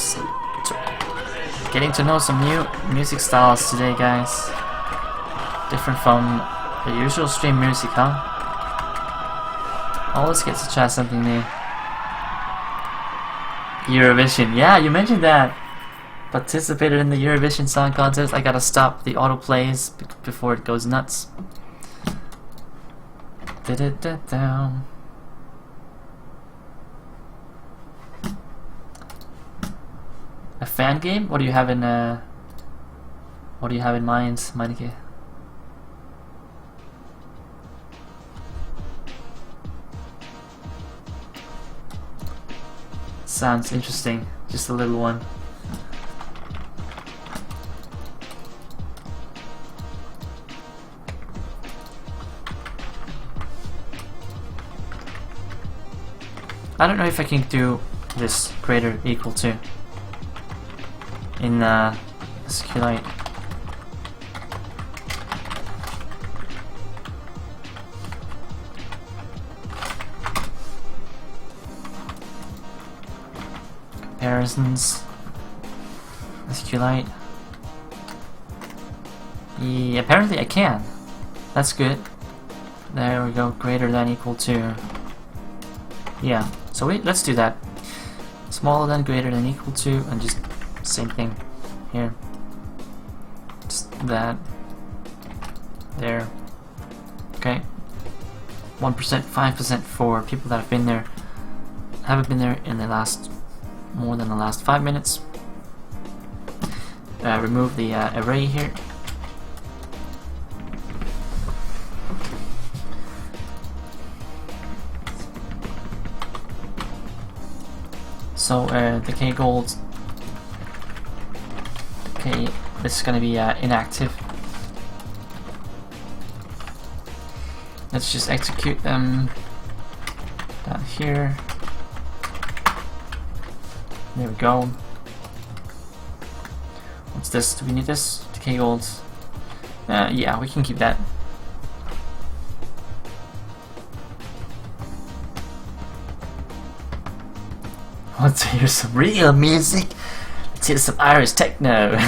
A: getting to know some new music styles today, guys. Different from the usual stream music, huh? Always get to try something new. Eurovision, yeah, you mentioned that. Participated in the Eurovision Song Contest. I gotta stop the autoplays before it goes nuts. Da-da-da-da. A fan game? What do you have in mind, Meineke? Sounds interesting. Just a little one. I don't know if I can do this greater equal to in SQLite. Comparisons. SQLite. Yeah, apparently I can. That's good. There we go. Greater than equal to. Yeah. So let's do that. Smaller than, greater than, equal to, and just same thing here. Just that. There. Okay. 1%, 5% for people that have been there. Haven't been there in the last more than the last 5 minutes. Remove the array here. So the K gold. Okay, this is gonna be inactive. Let's just execute them down here. There we go. What's this? Do we need this? Decay gold. Yeah, we can keep that. Let's hear some real music. Let's hear some Irish techno.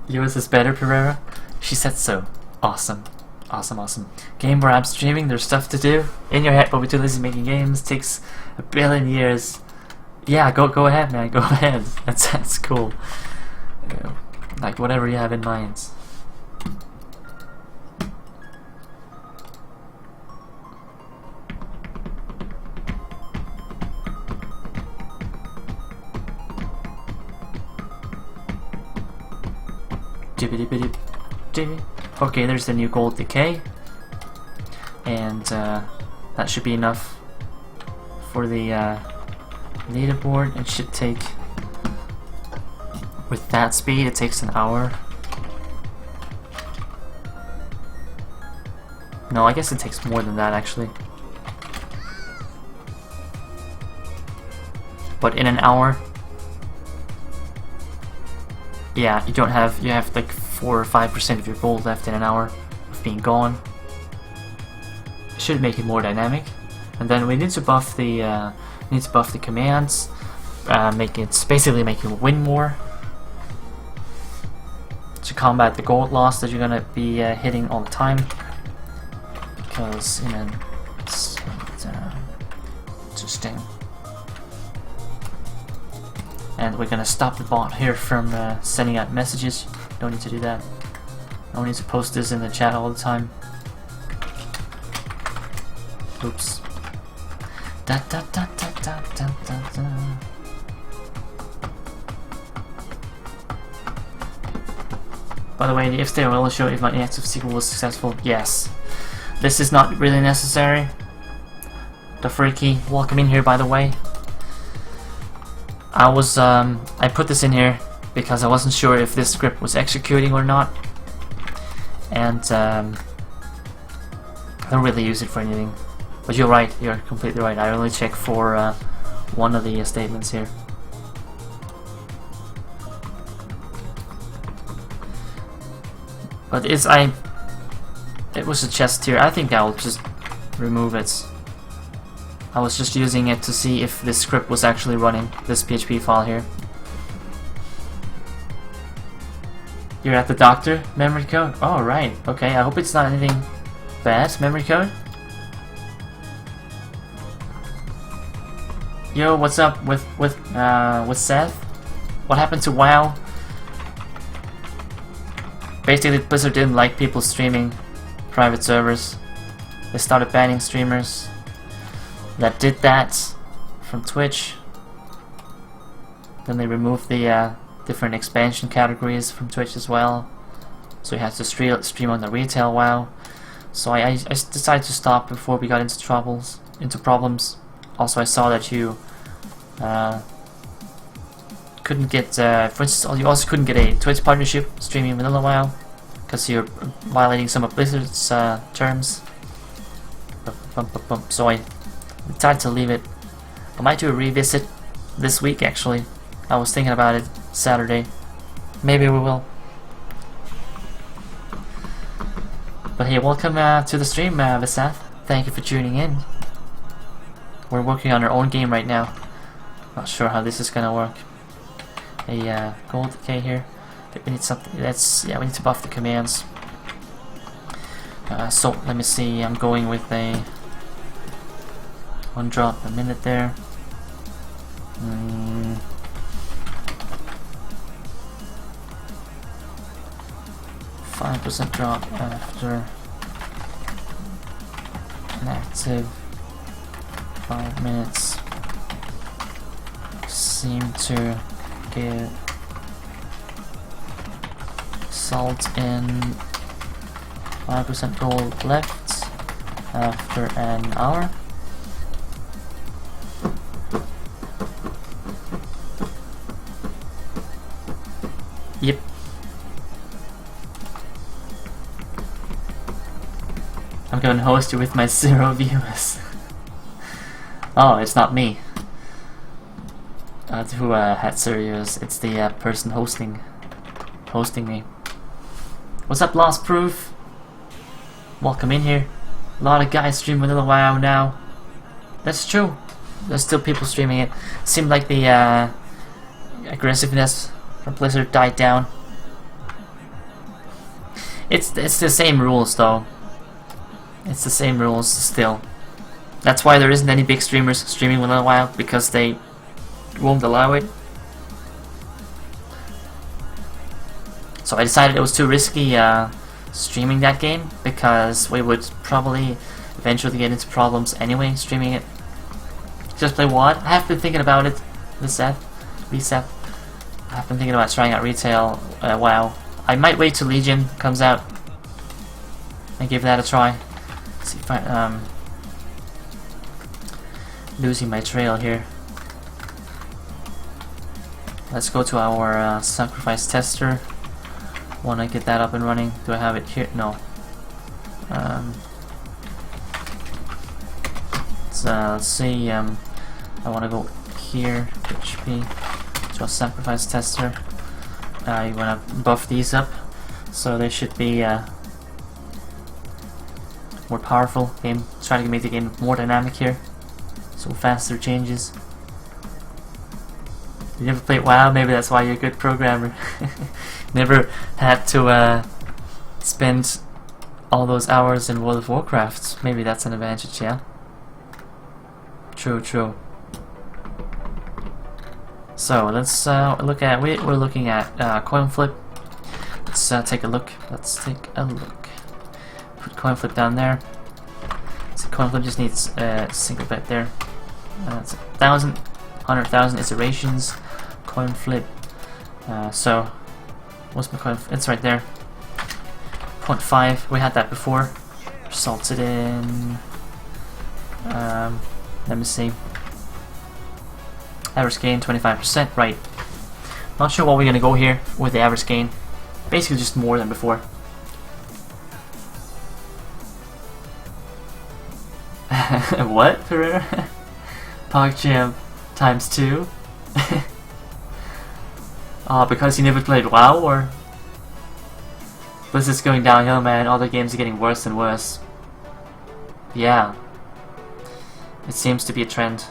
A: Yours is better, Pereira? She said so. Awesome. Awesome, awesome. Game where I'm streaming, there's stuff to do. In your head, but we're too lazy making games. Takes a billion years. Yeah, go ahead, man. Go ahead. That's cool. Like whatever you have in mind. Okay, there's the new gold decay, and that should be enough for the leaderboard. It should take, with that speed, it takes an hour. No, I guess it takes more than that actually. But in an hour, yeah, you have like 4 or 5% of your gold left in an hour of being gone. It should make it more dynamic. And then we need to buff the commands, basically make you win more to combat the gold loss that you're gonna be hitting all the time. Because it's interesting. And we're gonna stop the bot here from sending out messages. Don't need to do that. I don't need to post this in the chat all the time. Oops. Da, da, da, da, da, da, da, da. By the way, the if statement will show if my inactive sequel was successful. Yes. This is not really necessary. The freaky, welcome in here, by the way. I put this in here because I wasn't sure if this script was executing or not, and I don't really use it for anything. But you're right, you're completely right. I only check for one of the statements here. But it was a chest here. I think I'll just remove it. I was just using it to see if this script was actually running, this PHP file here. You're at the doctor? Memory code? Oh, right. Okay, I hope it's not anything bad. Memory code? Yo, what's up with Seth? What happened to WoW? Basically, Blizzard didn't like people streaming private servers. They started banning streamers that did that from Twitch. Then they removed the different expansion categories from Twitch as well. So he has to stream on the retail WoW. So I decided to stop before we got into problems. Also, I saw that you couldn't get, for instance, you also couldn't get a Twitch partnership streaming vanilla WoW because you're violating some of Blizzard's terms. So I decided to leave it. I might do a revisit this week actually. I was thinking about it Saturday. Maybe we will. But hey, welcome to the stream, Visath. Thank you for tuning in. We're working on our own game right now. Not sure how this is gonna work. A gold decay here. We need something. We need to buff the commands. So let me see. I'm going with a 1 drop a minute there. 5% drop after an active 5 minutes. Seem to get salt in 5% gold left after an hour. Yep. I'm going to host you with my 0 viewers. Oh, it's not me. Who had serious? It's the person hosting me. What's up, Lost Proof? Welcome in here. A lot of guys stream vanilla WoW now. That's true. There's still people streaming it. Seemed like the aggressiveness from Blizzard died down. It's the same rules though. It's the same rules still. That's why there isn't any big streamers streaming vanilla WoW, because they won't allow it. So I decided it was too risky streaming that game, because we would probably eventually get into problems anyway streaming it. Just play WoD. I have been thinking about it. Reset. I have been thinking about trying out retail WoW. I might wait till Legion comes out and give that a try. Let's see if I losing my trail here. Let's go to our sacrifice tester. Wanna get that up and running? Do I have it here? No. Let's see. I wanna go here. HP to a sacrifice tester. You wanna buff these up so they should be more powerful. Trying to make the game more dynamic here, so faster changes. You never played WoW, maybe that's why you're a good programmer. Never had to spend all those hours in World of Warcraft. Maybe that's an advantage, yeah? True. So let's look at, we're looking at coin flip. Let's take a look. Put coin flip down there. So coin flip just needs a single bet there. It's 1,000, 100,000 iterations. Coin flip. So what's my coin? It's right there. 0.5. We had that before. Salted in. Let me see. Average gain 25%. Right. Not sure what we're gonna go here with the average gain. Basically, just more than before. What, Pereira? PogChamp times 2? Because you never played WoW, or? Blizzard's going downhill, man. All the games are getting worse and worse. Yeah. It seems to be a trend.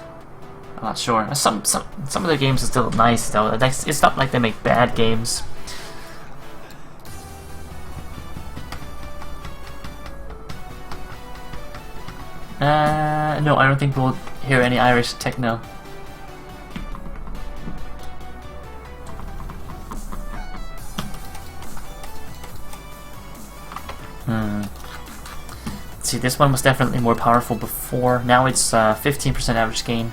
A: I'm not sure. Some of the games are still nice, though. It's not like they make bad games. No, I don't think we'll hear any Irish techno. See, this one was definitely more powerful before. Now it's 15% average gain.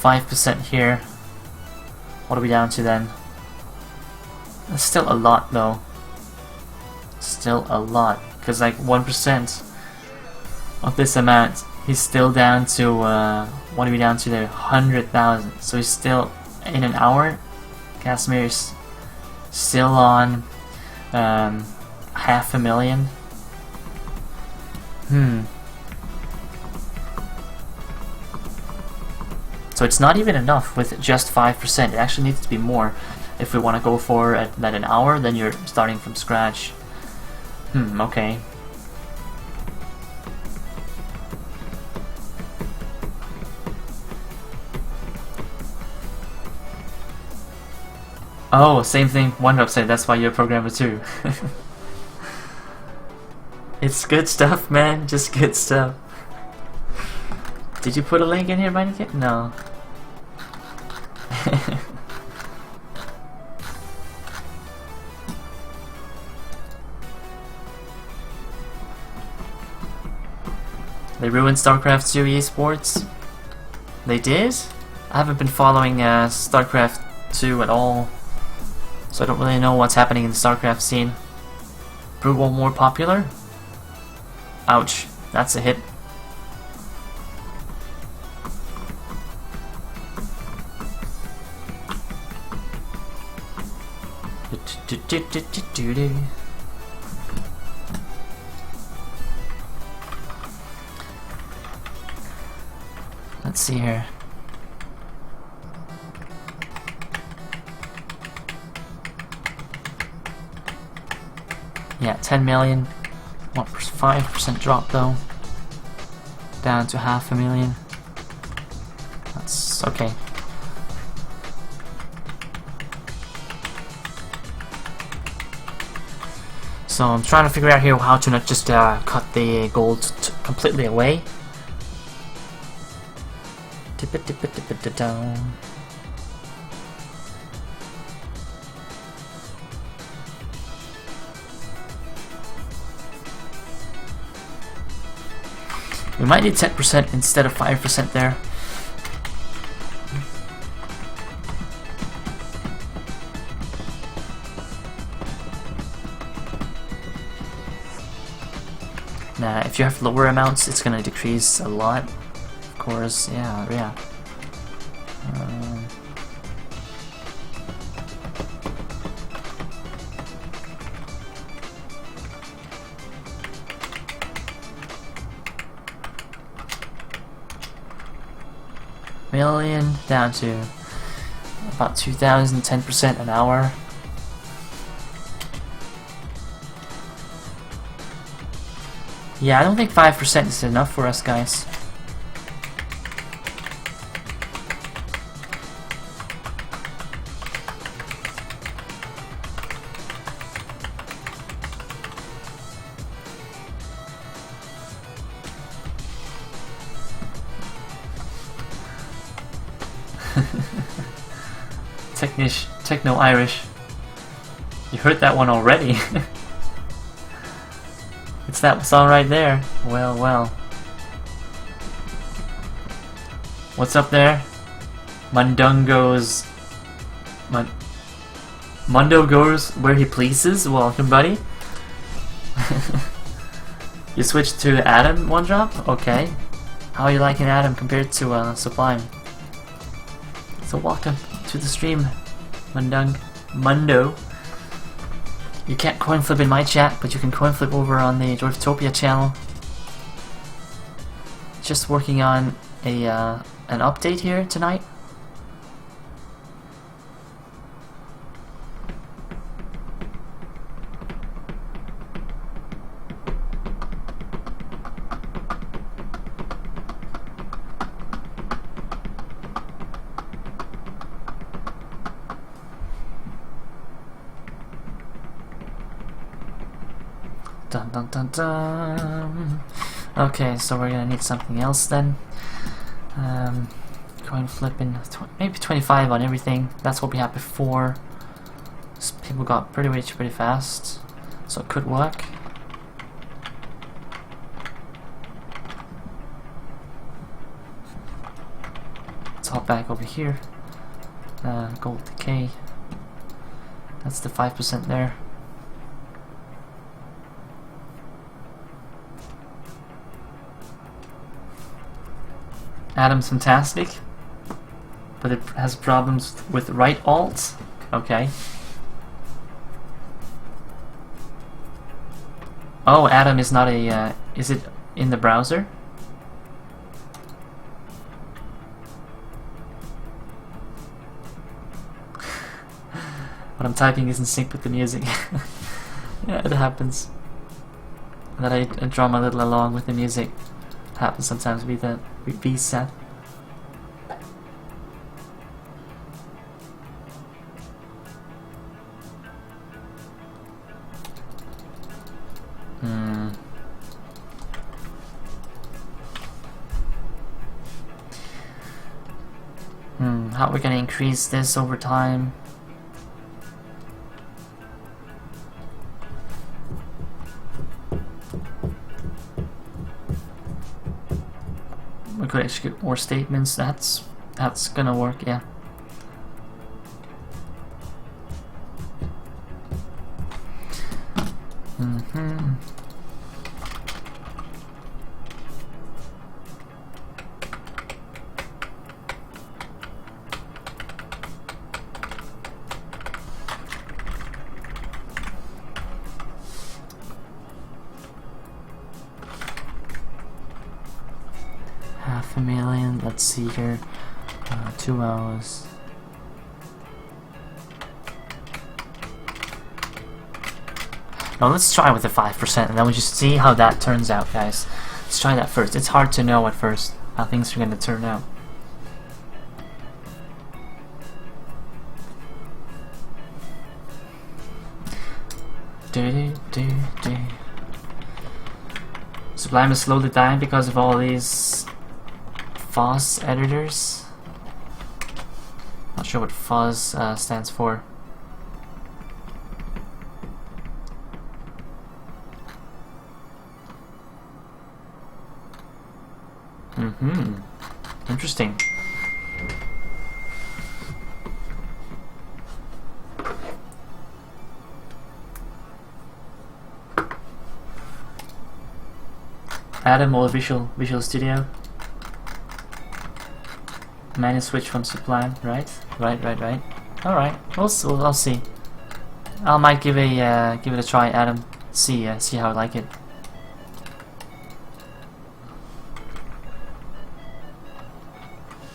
A: 5% here. What are we down to then? That's still a lot though. Still a lot. Because like 1% of this amount, he's still down to, what are we down to there? 100,000. So he's still, in an hour, Casimir's still on 500,000. So it's not even enough with just 5%. It actually needs to be more. If we want to go for that an hour, then you're starting from scratch. Okay. Oh, same thing OneDrop said, that's why you're a programmer too. It's good stuff, man, just good stuff. Did you put a link in here by any chance? No. They ruined StarCraft 2 esports? They did? I haven't been following StarCraft 2 at all, so I don't really know what's happening in the StarCraft scene. Brew more popular? Ouch, that's a hit. Let's see here. Yeah, 10 million. 5% drop though. Down to 500,000. That's okay. So I'm trying to figure out here how to not just cut the gold completely away. Tip it down. We might need 10% instead of 5% there. Nah, if you have lower amounts, it's gonna decrease a lot. Of course, yeah. Million down to about 2,000, 10% an hour. Yeah, I don't think 5% is enough for us, guys. Techno-Irish. You heard that one already. It's that song right there. Well. What's up there? Mundungo's... Mundo goes where he pleases. Welcome, buddy. You switched to Adam OneDrop? Okay. How are you liking Adam compared to Sublime? So welcome to the stream, Mundo. You can't coin flip in my chat, but you can coin flip over on the Dwarftopia channel. Just working on a an update here tonight. Dun. Okay, so we're gonna need something else then. Coin flipping, maybe 25 on everything. That's what we had before. People got pretty rich pretty fast, so it could work. let's hop back over here. Gold decay. That's the 5% there. Adam's fantastic, but it has problems with right alt. Okay. Oh, Adam is not a. Is it in the browser? What I'm typing is in sync with the music. Yeah, it happens. That I drum a little along with the music. It happens sometimes with the VSAT. How are we gonna increase this over time? We could execute more statements. That's gonna work, yeah. $500,000. Let's see here. 2 hours. Now let's try with the 5%, and then we'll just see how that turns out, guys. Let's try that first. It's hard to know at first how things are going to turn out. Sublime is slowly dying because of all these fuzz editors. Not sure what fuzz stands for. Interesting. Adam or Visual Studio. Manu switch from Sublime, right? Right. Alright, I'll see. I might give it a try, Adam. See how I like it.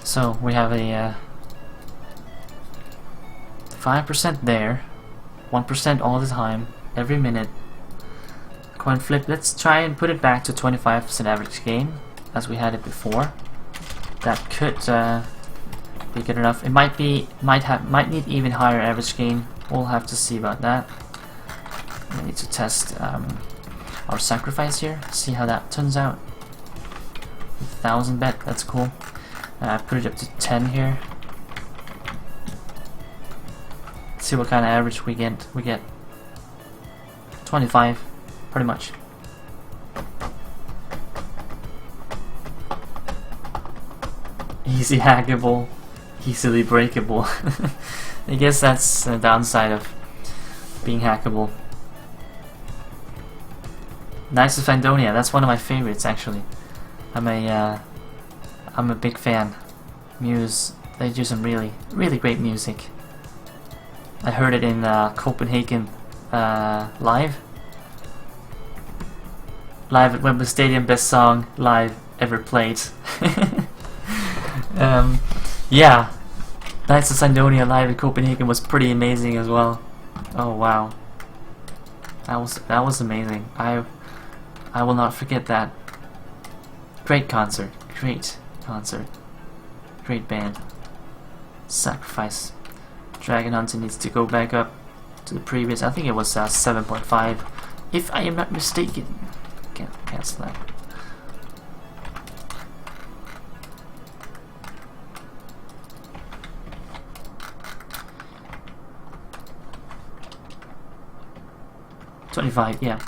A: So we have a 5% there, 1% all the time, every minute. Coin flip. Let's try and put it back to 25% average gain, as we had it before. That could be good enough. It might need even higher average gain. We'll have to see about that. We need to test our sacrifice here. See how that turns out. 1,000 bet. That's cool. Put it up to 10 here. See what kind of average we get. We get 25, pretty much. Easy hackable, easily breakable. I guess that's the downside of being hackable. Knights of Fandonia, that's one of my favorites actually. I'm a big fan. Muse, they do some really great music. I heard it in Copenhagen live at Wembley Stadium. Best song live ever played. Yeah, Knights of Fandonia live in Copenhagen was pretty amazing as well. Oh wow, that was amazing. I will not forget that. Great concert, great band. Sacrifice. Dragon Hunter needs to go back up to the previous. I think it was 7.5, if I am not mistaken. Can't cancel that. $25, yeah.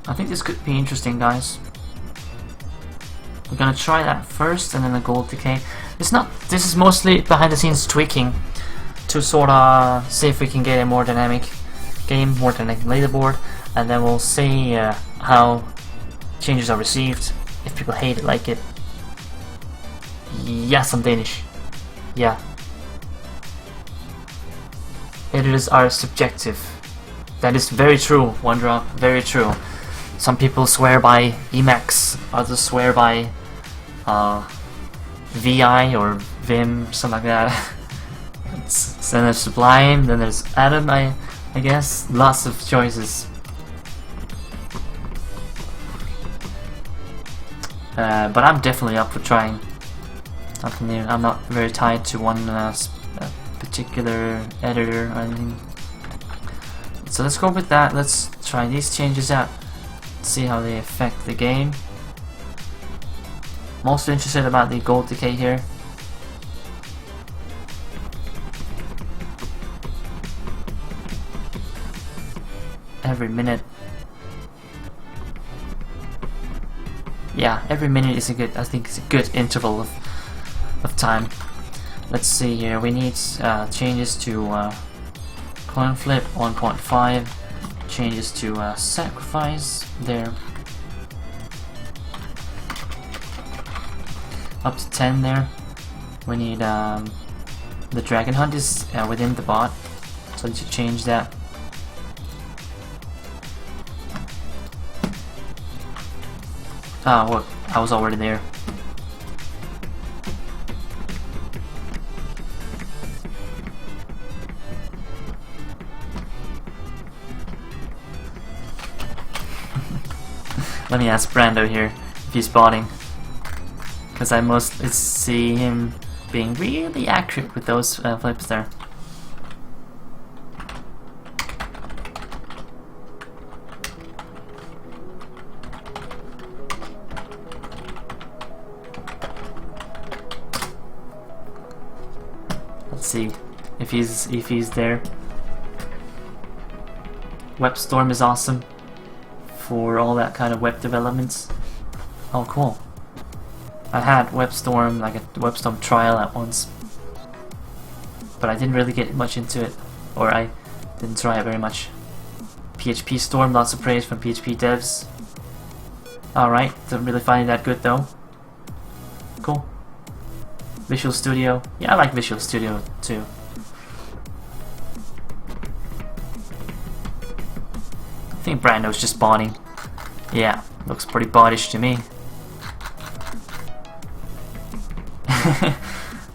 A: I think this could be interesting, guys. We're gonna try that first, and then the gold decay. This is mostly behind the scenes tweaking to sort of see if we can get a more dynamic game, more dynamic leaderboard, and then we'll see how changes are received. If people hate it, like it. Yes, I'm Danish. Yeah. Editors are subjective. That is very true, One Drop, very true. Some people swear by Emacs, others swear by VI or Vim, something like that. Then there's Sublime, then there's Atom, I guess. Lots of choices. But I'm definitely up for trying something new. I'm not very tied to one particular editor or anything. So let's go with that. Let's try these changes out. See how they affect the game. Most interested about the gold decay here. Every minute. Yeah, every minute is a good. I think it's a good interval of time. Let's see here. We need changes to coin flip 1.5. Changes to sacrifice there. Up to 10 there. We need the dragon hunt is within the bot, so to change that. Well, I was already there. Let me ask Brando here if he's spotting, because I mostly see him being really accurate with those flips there. Let's see if he's there. WebStorm is awesome for all that kind of web developments. Oh, cool. I had WebStorm, like a WebStorm trial at once, but I didn't really get much into it, or I didn't try it very much. PHP Storm, lots of praise from PHP devs. Alright, don't really find it that good though. Cool. Visual Studio, yeah, I like Visual Studio too. I think Brando's just spawning. Yeah, looks pretty bodish to me.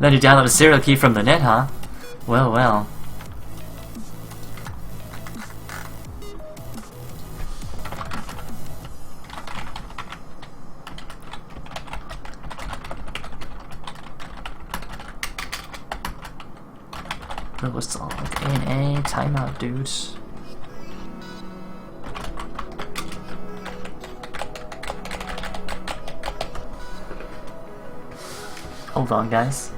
A: Then you download a serial key from the net, huh? Well, well. What was all NA timeout, dudes? Hold on, guys.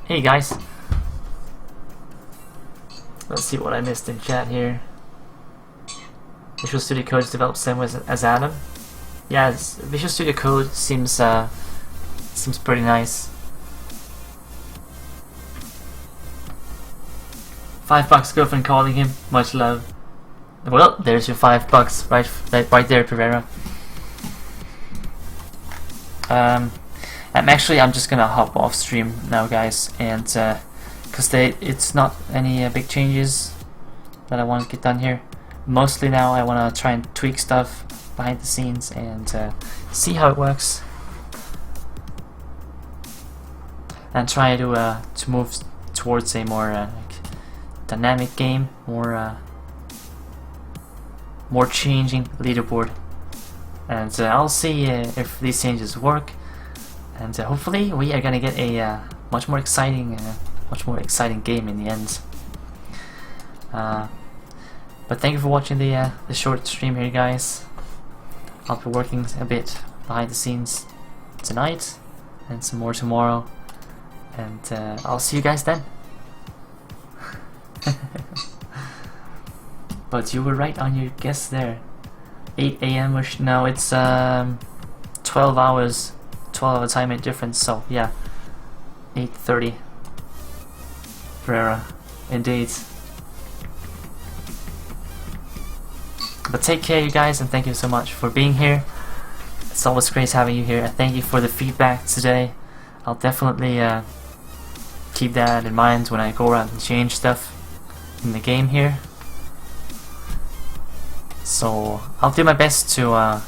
A: Hey guys. Let's see what I missed in chat here. Visual Studio Code is developed same way as Adam. Yeah, Visual Studio Code seems pretty nice. $5 girlfriend calling him. Much love. Well, there's your $5 right there, Pereira. I'm just gonna hop off stream now, guys, and because it's not any big changes that I want to get done here. Mostly now I want to try and tweak stuff behind the scenes and see how it works, and try to move towards a more like dynamic game, more changing leaderboard, and I'll see if these changes work, and hopefully we are gonna get a much more exciting game in the end. But thank you for watching the short stream here, guys. I'll be working a bit behind the scenes tonight and some more tomorrow, and I'll see you guys then. But you were right on your guess there. 8 AM or no, it's 12 hours, 12-hour time difference. So yeah, 8:30. Pereira, indeed. But take care, you guys, and thank you so much for being here. It's always great having you here. Thank you for the feedback today. I'll definitely keep that in mind when I go around and change stuff in the game here. So I'll do my best to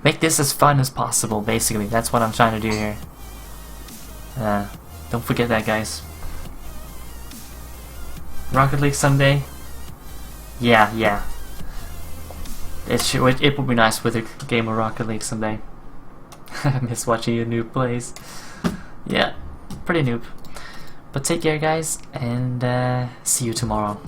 A: make this as fun as possible, basically. That's what I'm trying to do here. Don't forget that, guys. Rocket League someday? Yeah. It would be nice with a game of Rocket League someday. I miss watching a noob plays. Yeah, pretty noob. But take care, guys, and see you tomorrow.